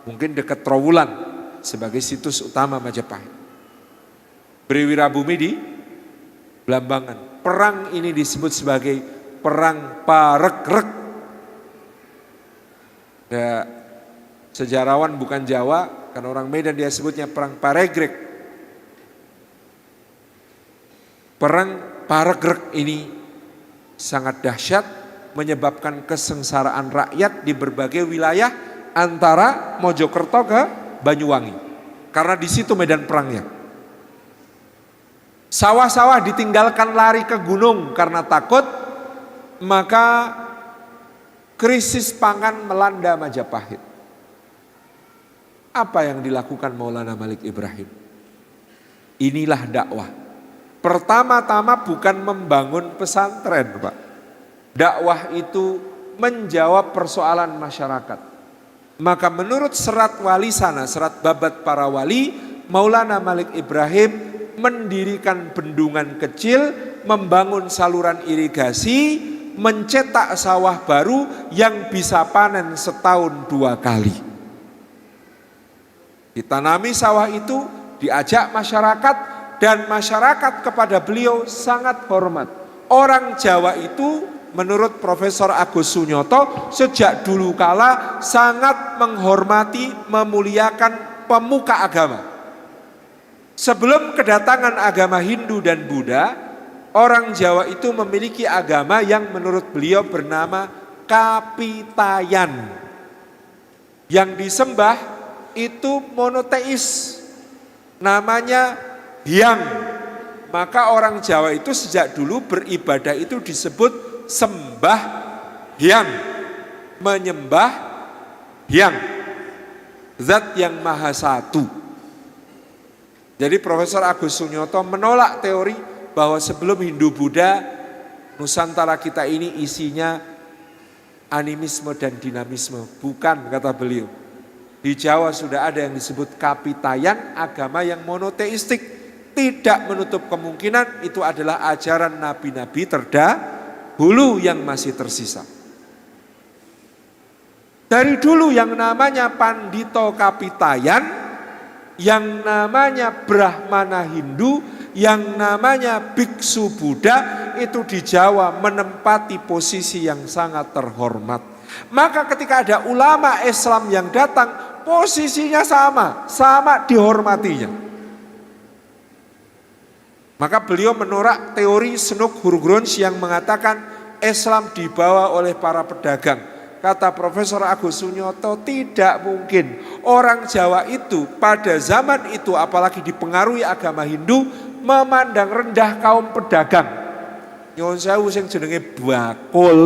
mungkin dekat Trowulan sebagai situs utama Majapahit. Bre Wirabumi di Blambangan. Perang ini disebut sebagai Perang Paregreg. Ya, sejarawan bukan Jawa, karena orang Medan dia sebutnya Perang Paregreg. Perang Paregreg ini sangat dahsyat, menyebabkan kesengsaraan rakyat di berbagai wilayah antara Mojokerto ke Banyuwangi. Karena di situ medan perangnya. Sawah-sawah ditinggalkan lari ke gunung karena takut, maka krisis pangan melanda Majapahit. Apa yang dilakukan Maulana Malik Ibrahim? Inilah dakwah. Pertama-tama bukan membangun pesantren, Pak. Dakwah itu menjawab persoalan masyarakat. Maka menurut serat wali sana, serat babat para wali, Maulana Malik Ibrahim mendirikan bendungan kecil, membangun saluran irigasi, mencetak sawah baru yang bisa panen setahun 2 kali. Ditanami sawah itu, diajak masyarakat, dan masyarakat kepada beliau sangat hormat. Orang Jawa itu menurut Profesor Agus Sunyoto sejak dulu kala sangat menghormati, memuliakan pemuka agama. Sebelum kedatangan agama Hindu dan Buddha, orang Jawa itu memiliki agama yang menurut beliau bernama Kapitayan. Yang disembah itu monoteis, namanya Hyang. Maka orang Jawa itu sejak dulu beribadah itu disebut sembah Hyang, menyembah Hyang, zat yang maha satu. Jadi Profesor Agus Sunyoto menolak teori bahwa sebelum Hindu Buddha, Nusantara kita ini isinya animisme dan dinamisme. Bukan, kata beliau. Di Jawa sudah ada yang disebut Kapitayan, agama yang monoteistik. Tidak menutup kemungkinan itu adalah ajaran nabi-nabi terdahulu yang masih tersisa. Dari dulu yang namanya Pandito Kapitayan, yang namanya Brahmana Hindu, yang namanya Biksu Buddha, itu di Jawa menempati posisi yang sangat terhormat. Maka ketika ada ulama Islam yang datang, posisinya sama dihormatinya. Maka beliau menolak teori Snook Hurgrons yang mengatakan Islam dibawa oleh para pedagang. Kata Profesor Agus Sunyoto, tidak mungkin. Orang Jawa itu pada zaman itu apalagi dipengaruhi agama Hindu memandang rendah kaum pedagang. Nyuwun sewu sing jenenge bakul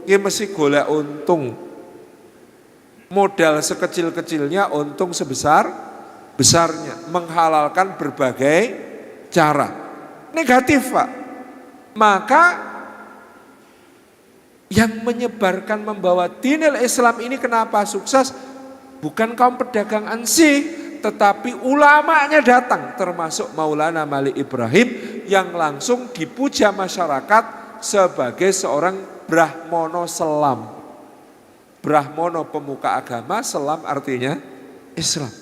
iki mesti golek untung. Modal sekecil-kecilnya untung sebesar-besarnya, menghalalkan berbagai cara. Negatif, Pak. Maka yang menyebarkan membawa dinil Islam ini kenapa sukses? Bukan kaum pedagang ansih, tetapi ulamanya datang, termasuk Maulana Malik Ibrahim yang langsung dipuja masyarakat sebagai seorang Brahmono Selam. Brahmono pemuka agama, Selam artinya Islam.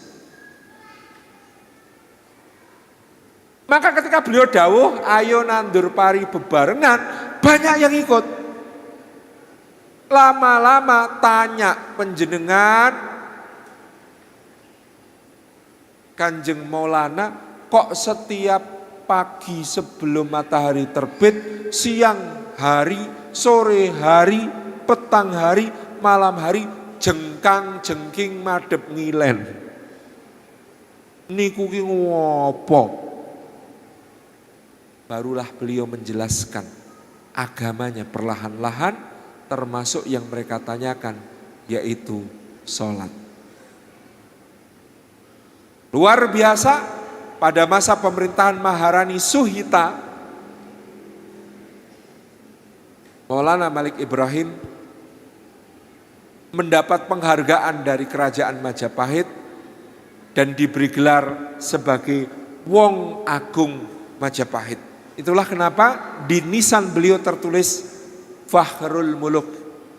Maka ketika beliau dawuh, ayo nandur pari bebarengan, banyak yang ikut. Lama-lama tanya penjenengan, Kanjeng Maulana, kok setiap pagi sebelum matahari terbit, siang hari, sore hari, petang hari, malam hari, jengkang jengking madhep ngilen. Niku ki ngopo? Barulah beliau menjelaskan agamanya perlahan-lahan, termasuk yang mereka tanyakan, yaitu sholat. Luar biasa, pada masa pemerintahan Maharani Suhita, Maulana Malik Ibrahim mendapat penghargaan dari kerajaan Majapahit dan diberi gelar sebagai Wong Agung Majapahit. Itulah kenapa di nisan beliau tertulis Fakhrul Muluk,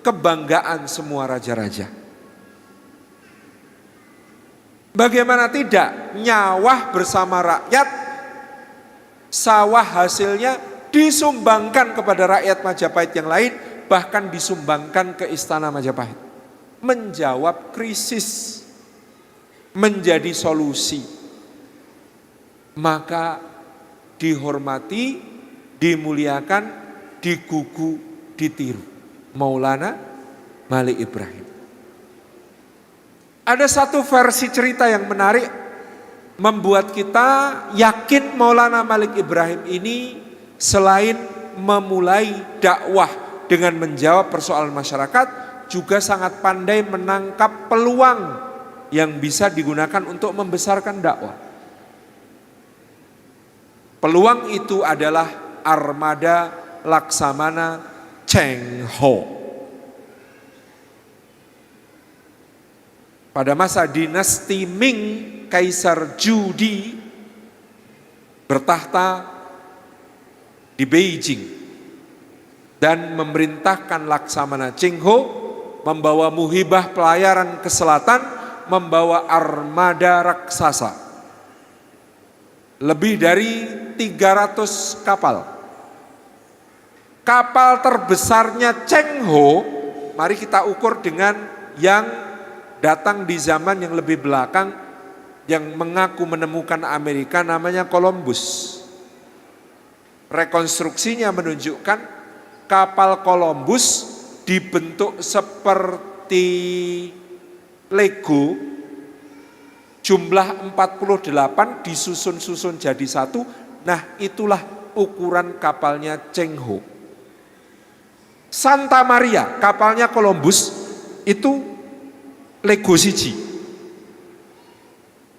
kebanggaan semua raja-raja. Bagaimana tidak, nyawah bersama rakyat, sawah hasilnya disumbangkan kepada rakyat Majapahit yang lain, bahkan disumbangkan ke istana Majapahit. Menjawab krisis, menjadi solusi. Maka dihormati, dimuliakan, digugu, ditiru. Maulana Malik Ibrahim. Ada satu versi cerita yang menarik, membuat kita yakin Maulana Malik Ibrahim ini selain memulai dakwah dengan menjawab persoalan masyarakat, juga sangat pandai menangkap peluang yang bisa digunakan untuk membesarkan dakwah. Peluang itu adalah armada Laksamana Cheng Ho. Pada masa dinasti Ming, Kaisar Judi bertahta di Beijing dan memerintahkan Laksamana Cheng Ho membawa muhibah pelayaran ke selatan, membawa armada raksasa. Lebih dari 300 kapal. Kapal terbesarnya Cheng Ho, mari kita ukur dengan yang datang di zaman yang lebih belakang, yang mengaku menemukan Amerika, namanya Columbus. Rekonstruksinya menunjukkan kapal Columbus dibentuk seperti Lego, jumlah 48 disusun-susun jadi satu. Nah, itulah ukuran kapalnya Cheng Ho. Santa Maria, kapalnya Columbus, itu Lego siji.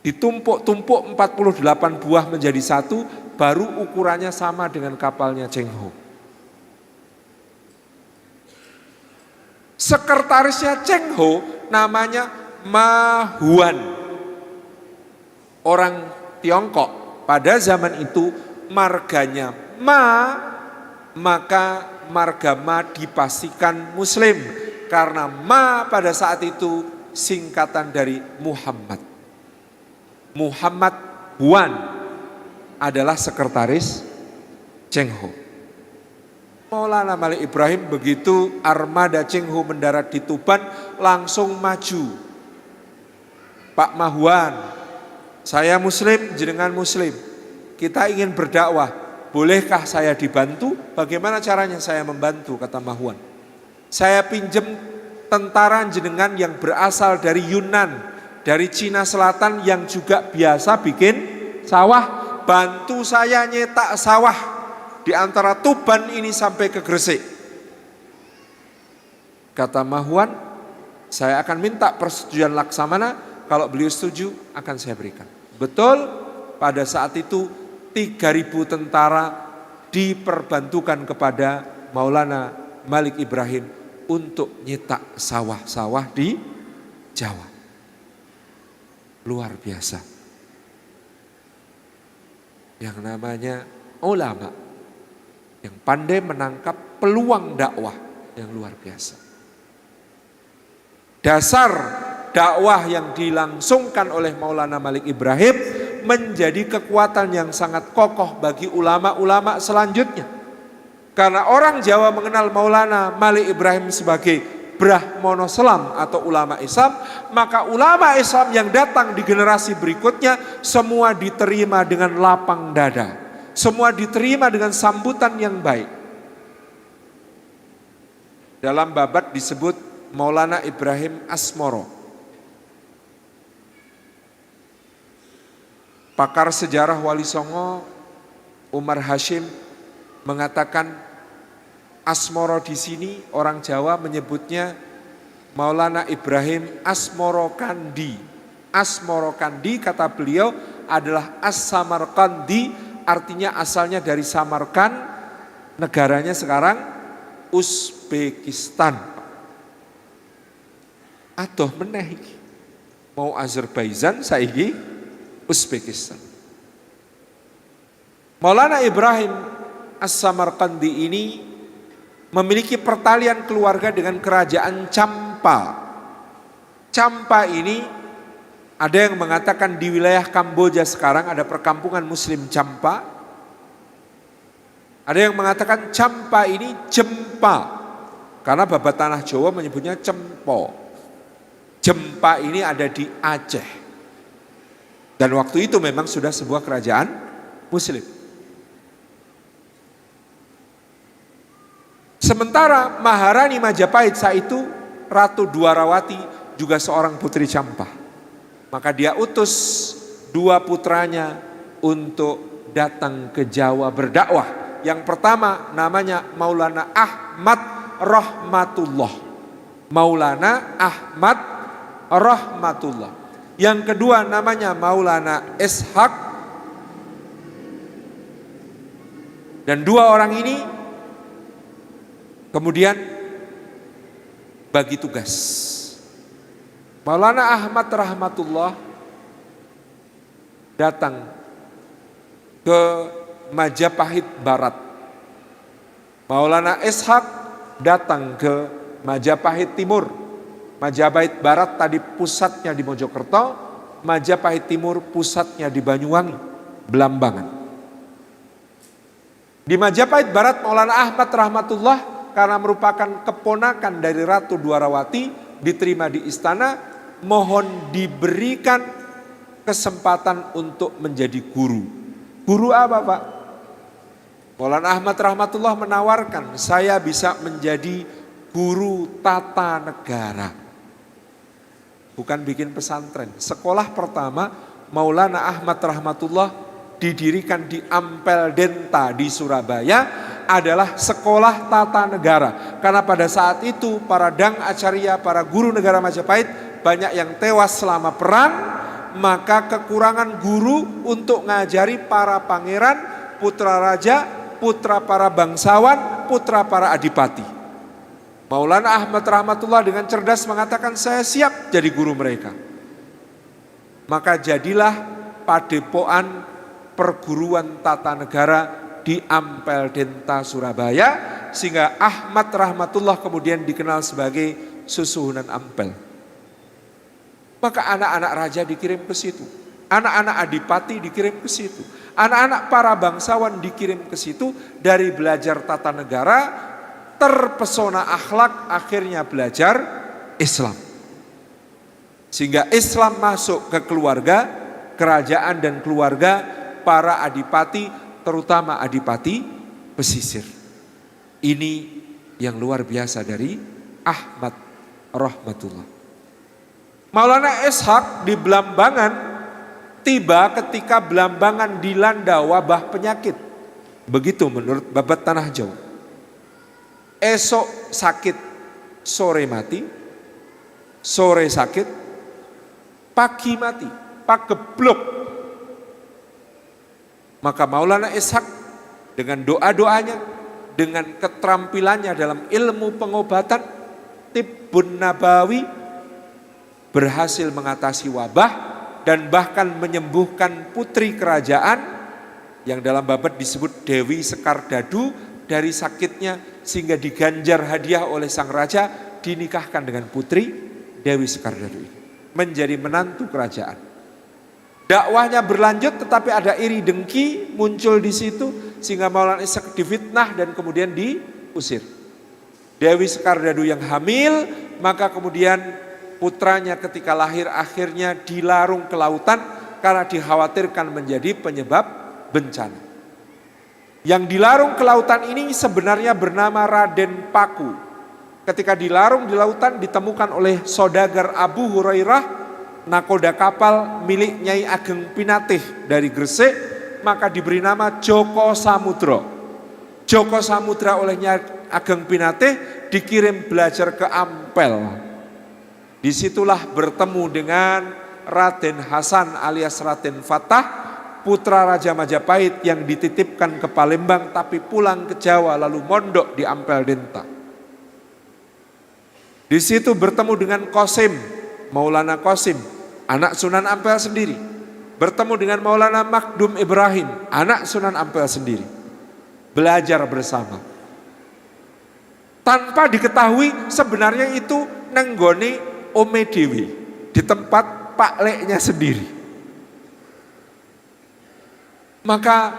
Ditumpuk-tumpuk 48 buah menjadi satu, baru ukurannya sama dengan kapalnya Cheng Ho. Sekretarisnya Cheng Ho namanya Ma Huan. Orang Tiongkok pada zaman itu marganya Ma, maka marga Ma dipastikan Muslim, karena Ma pada saat itu singkatan dari Muhammad. Muhammad Huan adalah sekretaris Cheng Ho. Maulana Malik Ibrahim begitu armada Cheng Ho mendarat di Tuban, langsung maju. Pak Mahuan, saya Muslim, jenengan Muslim. Kita ingin berdakwah, bolehkah saya dibantu? Bagaimana caranya saya membantu? Kata Mahuan. Saya pinjem tentara jenengan yang berasal dari Yunan, dari Cina Selatan, yang juga biasa bikin sawah. Bantu saya nyetak sawah di antara Tuban ini sampai ke Gresik. Kata Mahuan, saya akan minta persetujuan Laksamana. Kalau beliau setuju, akan saya berikan. Betul, pada saat itu 3.000 tentara diperbantukan kepada Maulana Malik Ibrahim untuk nyetak sawah-sawah di Jawa. Luar biasa. yang namanya ulama, yang pandai menangkap peluang dakwah yang luar biasa. Dasar dakwah yang dilangsungkan oleh Maulana Malik Ibrahim menjadi kekuatan yang sangat kokoh bagi ulama-ulama selanjutnya. Karena orang Jawa mengenal Maulana Malik Ibrahim sebagai Brahmono Selam atau ulama Islam, maka ulama Islam yang datang di generasi berikutnya semua diterima dengan lapang dada, semua diterima dengan sambutan yang baik. Dalam babat disebut Maulana Ibrahim Asmoro. Pakar sejarah Wali Songo Umar Hashim mengatakan Asmoro di sini orang Jawa menyebutnya Maulana Ibrahim Asmoro Kandi. Asmoro Kandi kata beliau adalah As-Samarkandi, artinya asalnya dari Samarkand, negaranya sekarang Uzbekistan. Aduh meneh iki. Mau Azerbaijan saiki Uzbekistan. Maulana Ibrahim As-Samarkandi ini memiliki pertalian keluarga dengan kerajaan Champa. Champa ini ada yang mengatakan di wilayah Kamboja sekarang ada perkampungan Muslim Champa. Ada yang mengatakan Champa ini Jempa, karena babat tanah Jawa menyebutnya Cempo. Jempa ini ada di Aceh. Dan waktu itu memang sudah sebuah kerajaan Muslim. Sementara Maharani Majapahit saat itu Ratu Dwarawati juga seorang putri Champa. Maka dia utus dua putranya untuk datang ke Jawa berdakwah. Yang pertama namanya Maulana Ahmad Rahmatullah. Maulana Ahmad Rahmatullah. Yang kedua namanya Maulana Ishaq. Dan dua orang ini kemudian bagi tugas. Maulana Ahmad Rahmatullah datang ke Majapahit Barat. Maulana Ishaq datang ke Majapahit Timur. Majapahit Barat tadi pusatnya di Mojokerto, Majapahit Timur pusatnya di Banyuwangi, Belambangan. Di Majapahit Barat Maulana Ahmad Rahmatullah karena merupakan keponakan dari Ratu Dwarawati diterima di istana, mohon diberikan kesempatan untuk menjadi guru. Guru apa Pak? Maulana Ahmad Rahmatullah menawarkan, saya bisa menjadi guru tata negara. Bukan bikin pesantren. Sekolah pertama Maulana Ahmad Rahmatullah didirikan di Ampel Denta di Surabaya adalah sekolah tata negara. Karena pada saat itu para dang acarya, para guru negara Majapahit banyak yang tewas selama perang, maka kekurangan guru untuk ngajari para pangeran, putra raja, putra para bangsawan, putra para adipati. Maulana Ahmad Rahmatullah dengan cerdas mengatakan saya siap jadi guru mereka. Maka jadilah padepokan perguruan tata negara di Ampel Denta Surabaya, sehingga Ahmad Rahmatullah kemudian dikenal sebagai Susuhunan Ampel. Maka anak-anak raja dikirim ke situ, anak-anak adipati dikirim ke situ, anak-anak para bangsawan dikirim ke situ dari belajar tata negara, terpesona akhlak, akhirnya belajar Islam. Sehingga Islam masuk ke keluarga, kerajaan dan keluarga para adipati, terutama adipati pesisir. Ini yang luar biasa dari Ahmad Rahmatullah. Maulana Ishaq di Belambangan tiba ketika Belambangan dilanda wabah penyakit. Begitu menurut babat tanah Jawa. Esok sakit, sore mati, sore sakit, pagi mati, pageblok. Maka Maulana Ishaq dengan doa-doanya, dengan keterampilannya dalam ilmu pengobatan, Tibbun Nabawi, berhasil mengatasi wabah dan bahkan menyembuhkan putri kerajaan yang dalam babat disebut Dewi Sekardadu, dari sakitnya sehingga diganjar hadiah oleh sang raja, dinikahkan dengan putri Dewi Sekardadu ini, menjadi menantu kerajaan. Dakwahnya berlanjut tetapi ada iri dengki muncul di situ sehingga Maulana Ishak difitnah dan kemudian diusir. Dewi Sekardadu yang hamil, maka kemudian putranya ketika lahir akhirnya dilarung ke lautan karena dikhawatirkan menjadi penyebab bencana. Yang dilarung ke lautan ini sebenarnya bernama Raden Paku. Ketika dilarung di lautan ditemukan oleh saudagar Abu Hurairah, nakoda kapal milik Nyai Ageng Pinatih dari Gresik, maka diberi nama Joko Samudro. Joko Samudra oleh Nyai Ageng Pinatih dikirim belajar ke Ampel. Disitulah bertemu dengan Raden Hasan alias Raden Fatah, putra Raja Majapahit yang dititipkan ke Palembang tapi pulang ke Jawa lalu mondok di Ampel Denta. Di situ bertemu dengan Qasim, Maulana Qasim, anak Sunan Ampel sendiri. Bertemu dengan Maulana Makdum Ibrahim, anak Sunan Ampel sendiri. Belajar bersama. Tanpa diketahui sebenarnya itu nenggone Ome Dewi, di tempat Pak Leknya sendiri. Maka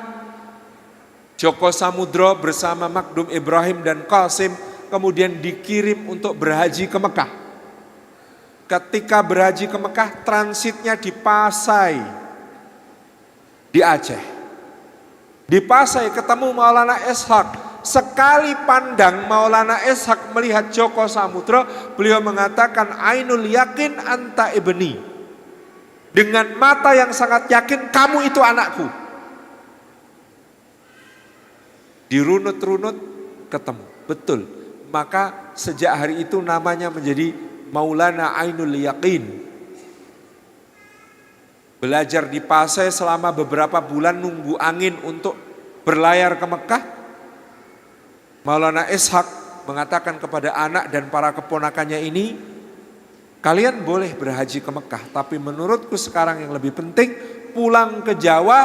Joko Samudro bersama Makdum Ibrahim dan Qasim kemudian dikirim untuk berhaji ke Mekah. Ketika berhaji ke Mekah, transitnya di Pasai, di Aceh. Di Pasai ketemu Maulana Ishak. Sekali pandang Maulana Ishak melihat Joko Samudro, beliau mengatakan ainul yakin anta ibni. Dengan mata yang sangat yakin kamu itu anakku. Dirunut-runut ketemu, betul. Maka sejak hari itu namanya menjadi Maulana Ainul Yakin. Belajar di Pasai selama beberapa bulan nunggu angin untuk berlayar ke Mekah. Maulana Ishak mengatakan kepada anak dan para keponakannya ini, kalian boleh berhaji ke Mekah, tapi menurutku sekarang yang lebih penting pulang ke Jawa,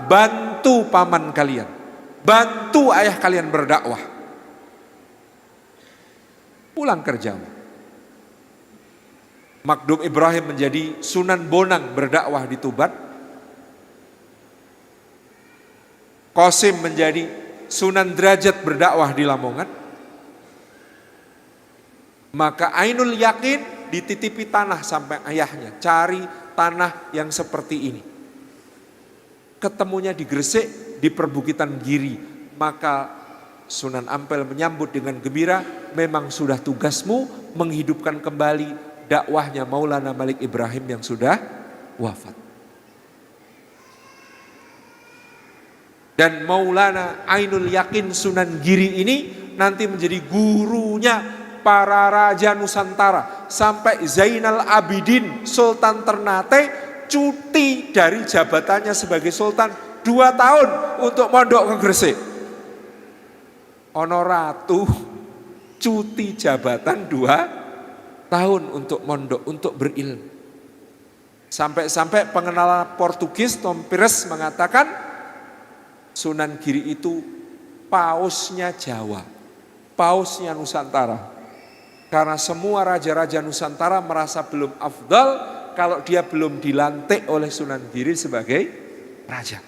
bantu paman kalian, bantu ayah kalian berdakwah. Pulang ke Jawa. Makdum Ibrahim menjadi Sunan Bonang berdakwah di Tuban. Qasim menjadi Sunan Derajat berdakwah di Lamongan. Maka Ainul Yakin dititipi tanah sampai ayahnya, cari tanah yang seperti ini. Ketemunya di Gresik, di perbukitan Giri. Maka Sunan Ampel menyambut dengan gembira, memang sudah tugasmu menghidupkan kembali dakwahnya Maulana Malik Ibrahim yang sudah wafat. Dan Maulana Ainul Yakin Sunan Giri ini nanti menjadi gurunya para raja Nusantara. Sampai Zainal Abidin Sultan Ternate cuti dari jabatannya sebagai sultan 2 tahun untuk mondok ke Gresik. Ono ratu cuti jabatan 2 tahun untuk mondok, untuk berilmu. Sampai-sampai pengenalan Portugis Tom Pires mengatakan Sunan Giri itu pausnya Jawa, pausnya Nusantara. Karena semua raja-raja Nusantara merasa belum afdal kalau dia belum dilantik oleh Sunan Giri sebagai raja.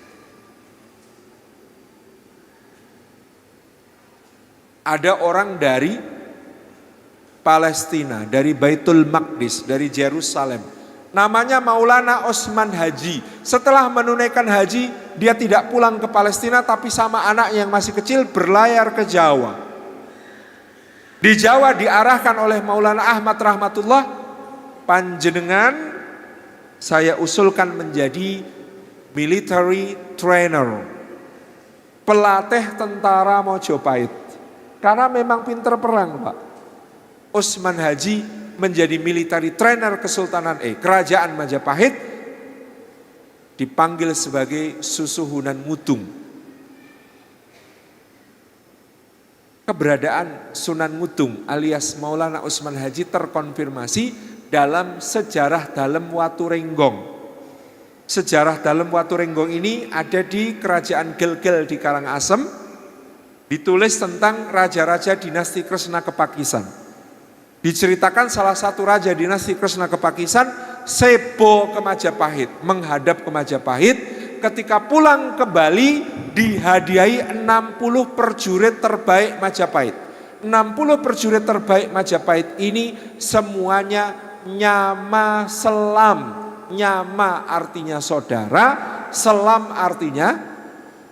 Ada orang dari Palestina, dari Baitul Maqdis, dari Yerusalem. Namanya Maulana Osman Haji. Setelah menunaikan haji, dia tidak pulang ke Palestina tapi sama anak yang masih kecil berlayar ke Jawa. Di Jawa diarahkan oleh Maulana Ahmad Rahmatullah, panjenengan saya usulkan menjadi military trainer, pelatih tentara Mojopahit. Karena memang pinter perang, Pak. Osman Haji menjadi military trainer Kerajaan Majapahit, dipanggil sebagai Susuhunan Mutung. Keberadaan Sunan Mutung alias Maulana Osman Haji terkonfirmasi dalam sejarah Dalem Watu Renggong. Sejarah dalam Waturenggong ini ada di Kerajaan Gelgel di Karangasem, ditulis tentang raja-raja dinasti Kresna Kepakisan. Diceritakan salah satu raja dinasti Kresna Kepakisan sebo ke Majapahit, menghadap ke Majapahit, ketika pulang ke Bali dihadiahi 60 prajurit terbaik Majapahit. 60 prajurit terbaik Majapahit ini semuanya nyama selam. Nyama artinya saudara, selam artinya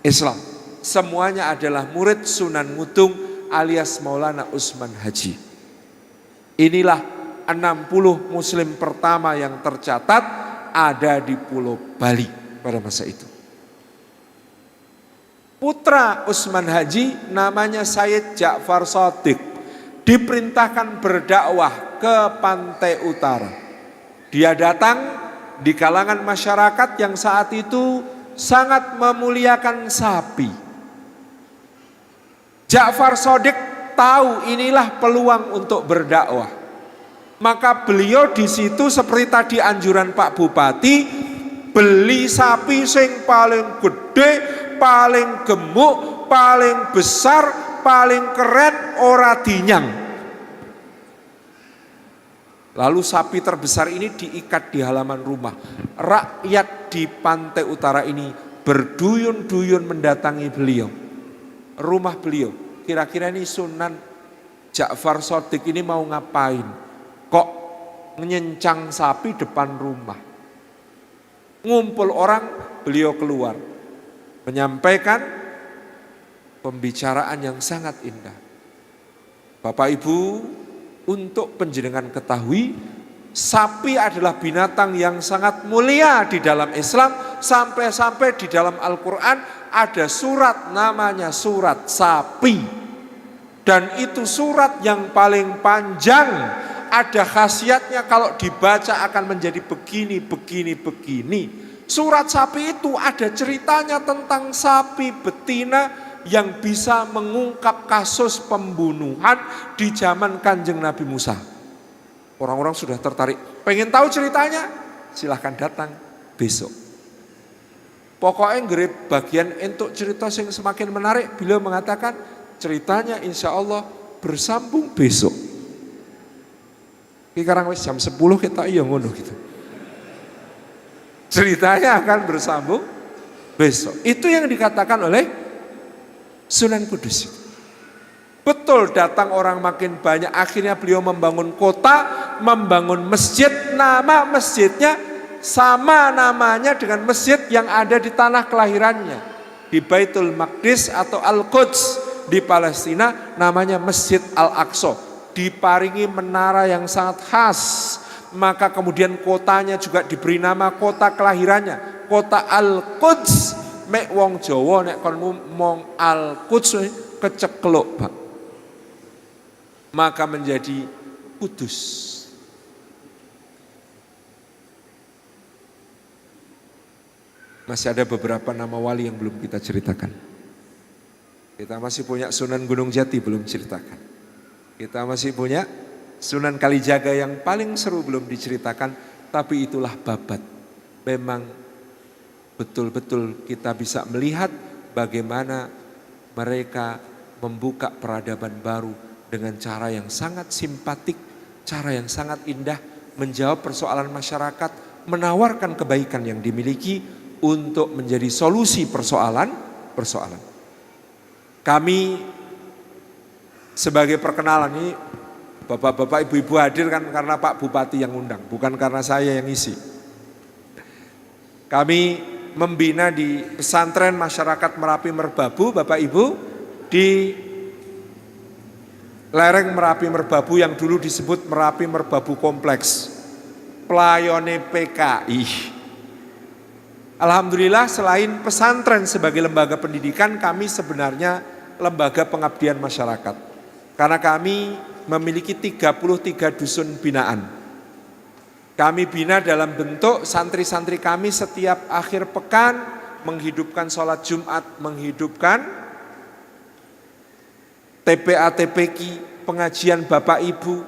Islam. Semuanya adalah murid Sunan Mutung alias Maulana Usman Haji. Inilah 60 muslim pertama yang tercatat ada di Pulau Bali pada masa itu. Putra Usman Haji namanya Sayyid Ja'far Shadiq diperintahkan berdakwah ke pantai utara. Dia datang di kalangan masyarakat yang saat itu sangat memuliakan sapi. Ja'far Shadiq tahu inilah peluang untuk berdakwah. Maka beliau di situ seperti tadi anjuran Pak Bupati, beli sapi sing paling gede, paling gemuk, paling besar, paling keren, ora dinyang. Lalu sapi terbesar ini diikat di halaman rumah. Rakyat di pantai utara ini berduyun-duyun mendatangi beliau. Rumah beliau. Kira-kira ini Sunan Ja'far Shadiq ini mau ngapain? Kok nyencang sapi depan rumah? Ngumpul orang, beliau keluar. Menyampaikan pembicaraan yang sangat indah. Bapak Ibu, untuk penjenengan ketahui, sapi adalah binatang yang sangat mulia di dalam Islam. Sampai-sampai di dalam Al-Quran ada surat namanya surat sapi. Dan itu surat yang paling panjang. Ada khasiatnya kalau dibaca akan menjadi begini, begini, begini. Surat sapi itu ada ceritanya tentang sapi betina yang bisa mengungkap kasus pembunuhan di zaman Kanjeng Nabi Musa. Orang-orang sudah tertarik, pengen tahu ceritanya? Silahkan datang besok. Pokoknya ngerip bagian untuk cerita yang semakin menarik, beliau mengatakan ceritanya insya Allah bersambung besok. Sekarang jam 10 kita iya ngono gitu. Ceritanya akan bersambung besok. Itu yang dikatakan oleh Sunan Kudus. Betul, datang orang makin banyak. Akhirnya beliau membangun kota, membangun masjid. Nama masjidnya sama namanya dengan masjid yang ada di tanah kelahirannya, di Baitul Maqdis atau Al-Quds di Palestina, namanya Masjid Al-Aqsa. Diparingi menara yang sangat khas. Maka kemudian kotanya juga diberi nama kota kelahirannya, kota Al-Quds. Mek wong Jawa nek kon mong Al-Quds kecekluk, Pak. Maka menjadi kudus. Masih ada beberapa nama wali yang belum kita ceritakan. Kita masih punya Sunan Gunung Jati belum ceritakan. Kita masih punya Sunan Kalijaga yang paling seru belum diceritakan, tapi itulah babat. Memang betul-betul kita bisa melihat bagaimana mereka membuka peradaban baru dengan cara yang sangat simpatik, cara yang sangat indah, menjawab persoalan masyarakat, menawarkan kebaikan yang dimiliki untuk menjadi solusi persoalan-persoalan. Kami sebagai perkenalan ini, bapak-bapak, ibu-ibu hadir kan karena Pak Bupati yang undang, bukan karena saya yang isi. Kami membina di pesantren masyarakat Merapi Merbabu, Bapak Ibu, di lereng Merapi Merbabu yang dulu disebut Merapi Merbabu Kompleks, pelayone PKI. Alhamdulillah, selain pesantren sebagai lembaga pendidikan, kami sebenarnya lembaga pengabdian masyarakat. Karena kami memiliki 33 dusun binaan. Kami bina dalam bentuk santri-santri kami setiap akhir pekan menghidupkan sholat Jumat, menghidupkan TPA TPQ, pengajian Bapak Ibu,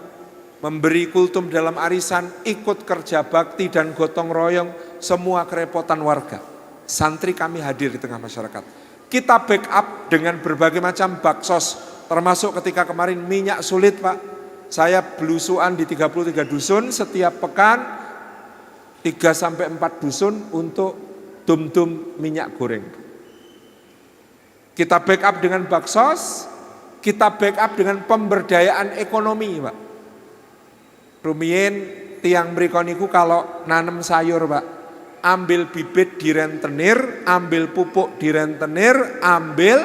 memberi kultum dalam arisan, ikut kerja bakti dan gotong royong, semua kerepotan warga. Santri kami hadir di tengah masyarakat. Kita backup dengan berbagai macam baksos, termasuk ketika kemarin minyak sulit Pak. Saya belusuan di 33 dusun setiap pekan, 3-4 dusun untuk dum-dum minyak goreng. Kita backup dengan baksos, kita backup dengan pemberdayaan ekonomi Pak. Rumiyin tiang mriko niku kalau nanem sayur Pak, ambil bibit di rentenir, ambil pupuk di rentenir, ambil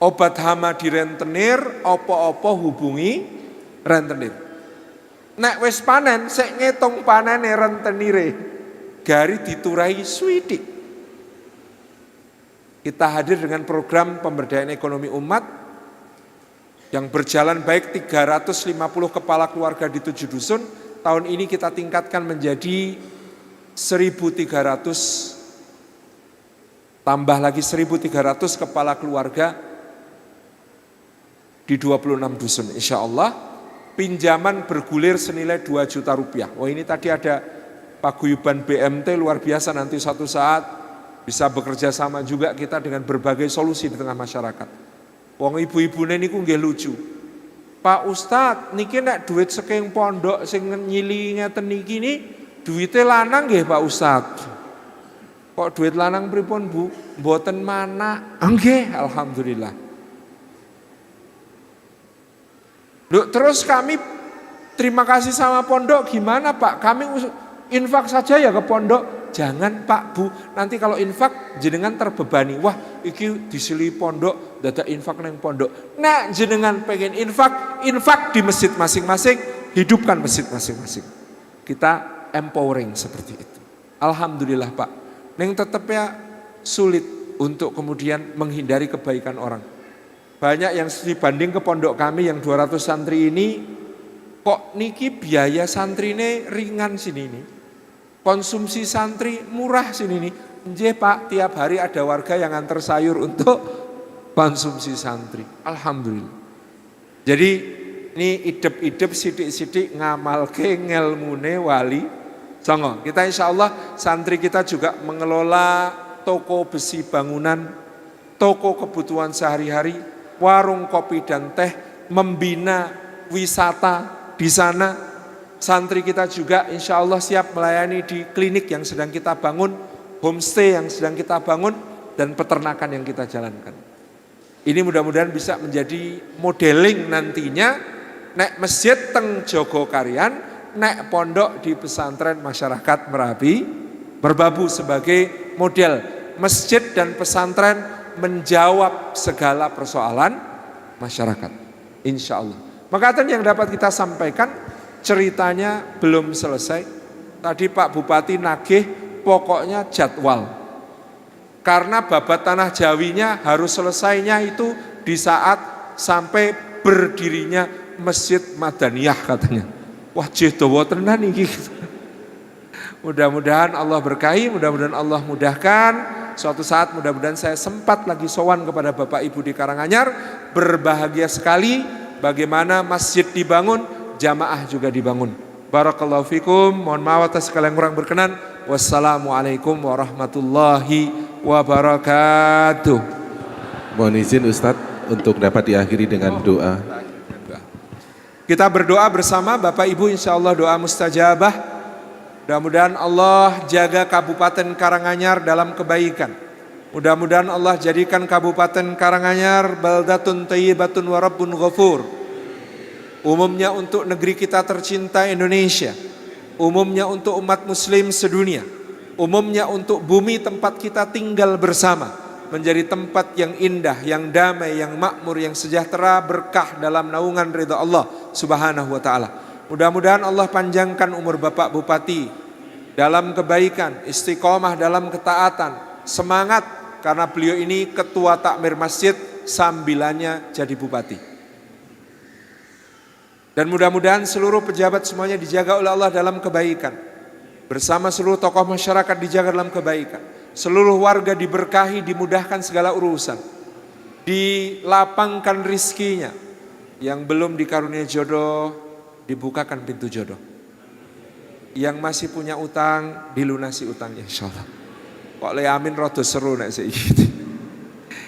obat hama di rentenir, opo-opo hubungi rentenir. Nek wis panen, sik ngitung panene rentenire, gari diturai swidik. Kita hadir dengan program pemberdayaan ekonomi umat yang berjalan baik. 350 kepala keluarga di 7 dusun. Tahun ini kita tingkatkan menjadi 1.300, tambah lagi 1.300 kepala keluarga di 26 dusun. Insya Allah pinjaman bergulir senilai 2 juta rupiah. Wah, ini tadi ada paguyuban BMT luar biasa, nanti suatu saat bisa bekerja sama juga kita dengan berbagai solusi di tengah masyarakat. Wong ibu-ibune niku nggih lucu. Pak Ustadz, niki nek duit saking pondok sing nyili ngeten niki ni duwite lanang nggih Pak Ustadz. Kok duit lanang pripun Bu? Mboten mana. Nggih, alhamdulillah. Loh, terus kami terima kasih sama pondok gimana Pak? Kami infak saja ya ke pondok. Jangan Pak Bu, nanti kalau infak jenengan terbebani. Wah, iki disili pondok, dadak infak neng pondok. Nah, jenengan pengen infak di masjid masing-masing, hidupkan masjid masing-masing. Kita empowering seperti itu. Alhamdulillah Pak. Neng tetapnya sulit untuk kemudian menghindari kebaikan orang. Banyak yang dibanding ke pondok kami yang 200 santri ini, kok niki biaya santrine ringan sini nih. Konsumsi santri murah sini nih. Nggih Pak, tiap hari ada warga yang antar sayur untuk konsumsi santri. Alhamdulillah. Jadi ini idep-idep sidik-sidik ngamalke ngelmune wali songo. Kita insya Allah santri kita juga mengelola toko besi bangunan, toko kebutuhan sehari-hari, warung kopi dan teh, membina wisata di sana. Santri kita juga insya Allah siap melayani di klinik yang sedang kita bangun, homestay yang sedang kita bangun, dan peternakan yang kita jalankan. Ini mudah-mudahan bisa menjadi modeling nantinya, nek masjid teng Jogokarian, nek pondok di pesantren masyarakat Merapi Merbabu sebagai model masjid dan pesantren menjawab segala persoalan masyarakat. Insya Allah. Maka yang dapat kita sampaikan, ceritanya belum selesai. Tadi Pak Bupati nagih pokoknya jadwal. Karena babat tanah Jawinya harus selesainya itu di saat sampai berdirinya Masjid Madaniyah katanya. Wah jedowo tenan iki. Mudah-mudahan Allah berkahi, mudah-mudahan Allah mudahkan. Suatu saat mudah-mudahan saya sempat lagi sowan kepada Bapak Ibu di Karanganyar. Berbahagia sekali bagaimana masjid dibangun, jamaah juga dibangun. Barakallahu fikum. Mohon maaf atas segala yang kurang berkenan. Wassalamualaikum warahmatullahi wabarakatuh. Mohon izin Ustadz untuk dapat diakhiri dengan doa. Kita berdoa bersama Bapak Ibu, insya Allah doa mustajabah. Mudah-mudahan Allah jaga Kabupaten Karanganyar dalam kebaikan. Mudah-mudahan Allah jadikan Kabupaten Karanganyar baldatun thayyibatun wa rabbun ghafur. Umumnya untuk negeri kita tercinta Indonesia, umumnya untuk umat muslim sedunia, umumnya untuk bumi tempat kita tinggal bersama, menjadi tempat yang indah, yang damai, yang makmur, yang sejahtera, berkah dalam naungan ridha Allah Subhanahu wa taala. Mudah-mudahan Allah panjangkan umur Bapak Bupati dalam kebaikan, istiqomah dalam ketaatan, semangat karena beliau ini ketua takmir masjid sambilannya jadi bupati. Dan mudah-mudahan seluruh pejabat semuanya dijaga oleh Allah dalam kebaikan. Bersama seluruh tokoh masyarakat dijaga dalam kebaikan. Seluruh warga diberkahi, dimudahkan segala urusan. Dilapangkan rizkinya. Yang belum dikaruniai jodoh, dibukakan pintu jodoh. Yang masih punya utang dilunasi utangnya insyaallah. Kok le amin rada seru nek saiki.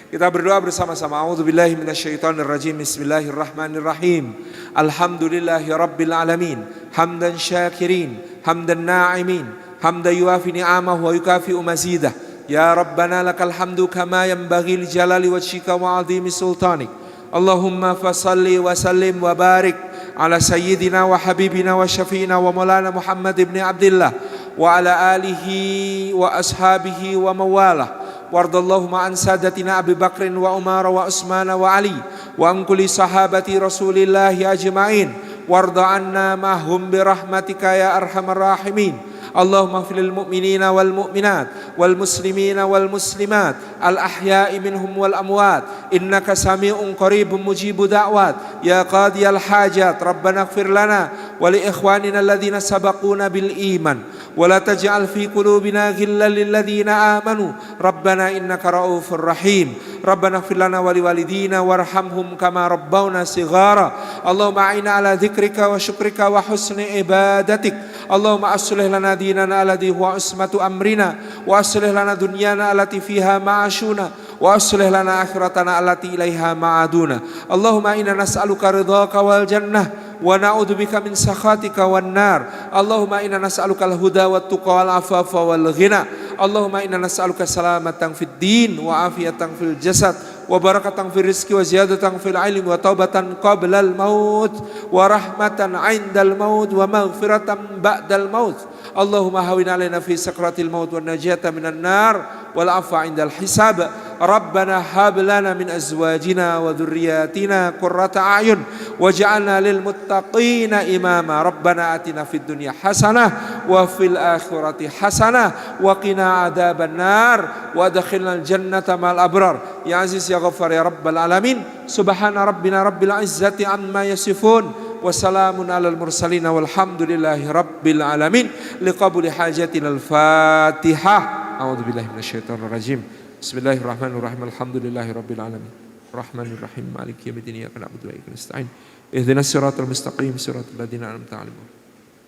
Kita berdoa bersama-sama. A'udzubillahi minasyaitonirrajim. Bismillahirrahmanirrahim. Alhamdulillahirabbil alamin. Hamdan syakirin, hamdan na'imin, hamdan yuafi ni'amahu wa yukafi'u mazidah. Ya Rabbana lakal hamdu kama yanbaghi li jalali wajhika wa 'azimi sultanik. Allahumma fasalli wa sallim wa barik ala sayyidina wa habibina wa syafi'ina wa maulana Muhammad ibn Abdullah wa ala alihi wa ashabihi wa mawalah. Wardallahumma an sadatina Abi Bakrin wa Umar wa Utsman wa Ali wa an kulli sahabati Rasulillah ajma'in warda anna mahum birahmatika ya arhamar rahimin. Allahumma ighfir lil mu'minina wal mu'minat wal muslimina wal muslimat al ahya'i minhum wal amwat innaka sami'un qaribun mujibud da'wat ya qadiyal hajat. Rabbana ighfir lana wa li ikhwanina alladhina sabaquna bil iman wa la taj'al fi qulubina ghillan lil ladzina amanu rabbana innaka ra'ufur rahim. Rabbana ighfir lana wa liwalidina warhamhum kama rabbawna shighara. Allahumma a'inna ala dzikrika wa syukrika wa husni ibadatik. Allahumma aslih lana dinana alladhi huwa ismatu amrina wa aslih lana dunyana allati fiha ma'ashuna wa aslih lana akhiratana allati ilaiha ma'aduna. Allahumma inna nas'aluka ridhaka wal jannah wa na'udzubika min sakhatika wan nar. Allahumma inna nas'aluka al-huda wat tuqa wal afafa wal ghina. Allahumma inna nas'aluka salamatan fid din wa afiyatan fil jasad wa barakatan fil rizqi wa ziyadatan fil ilmi wa taubatan qabla al maut wa rahmatan 'indal maut wa maghfiratan ba'dal maut. Allahumma hawin 'alaina fi sakratil maut wan najata minan nar wal 'afwa 'indal hisab. Rabbana hab lana min azwajina wa dhurriyyatina qurrata a'yun waj'alna lil muttaqina imama. Rabbana atina fid dunya hasanah wa fil akhirati hasanah wa qina adzaban nar wa adkhilnal jannata ma'al abrar. Ya aziz ya ghaffar ya rabbal alamin. Subhana rabbina rabbil izzati amma yasifun wa salamun alal mursalin walhamdulillahi rabbil alamin. Liqabuli hajatina al-Fatihah. A'udzubillahi minasyaitonir rajim. Bismillahirrahmanirrahim. Alhamdulillahi rabbil alamin. Rahmanir rahim. Maliki yaumiddin. Iyyaka na'budu wa iyyaka nasta'in. Ihdinas siratal mustaqim. Siratal ladzina an'amta 'alaihim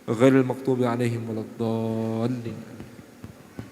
ghairil maghdubi 'alaihim waladdallin.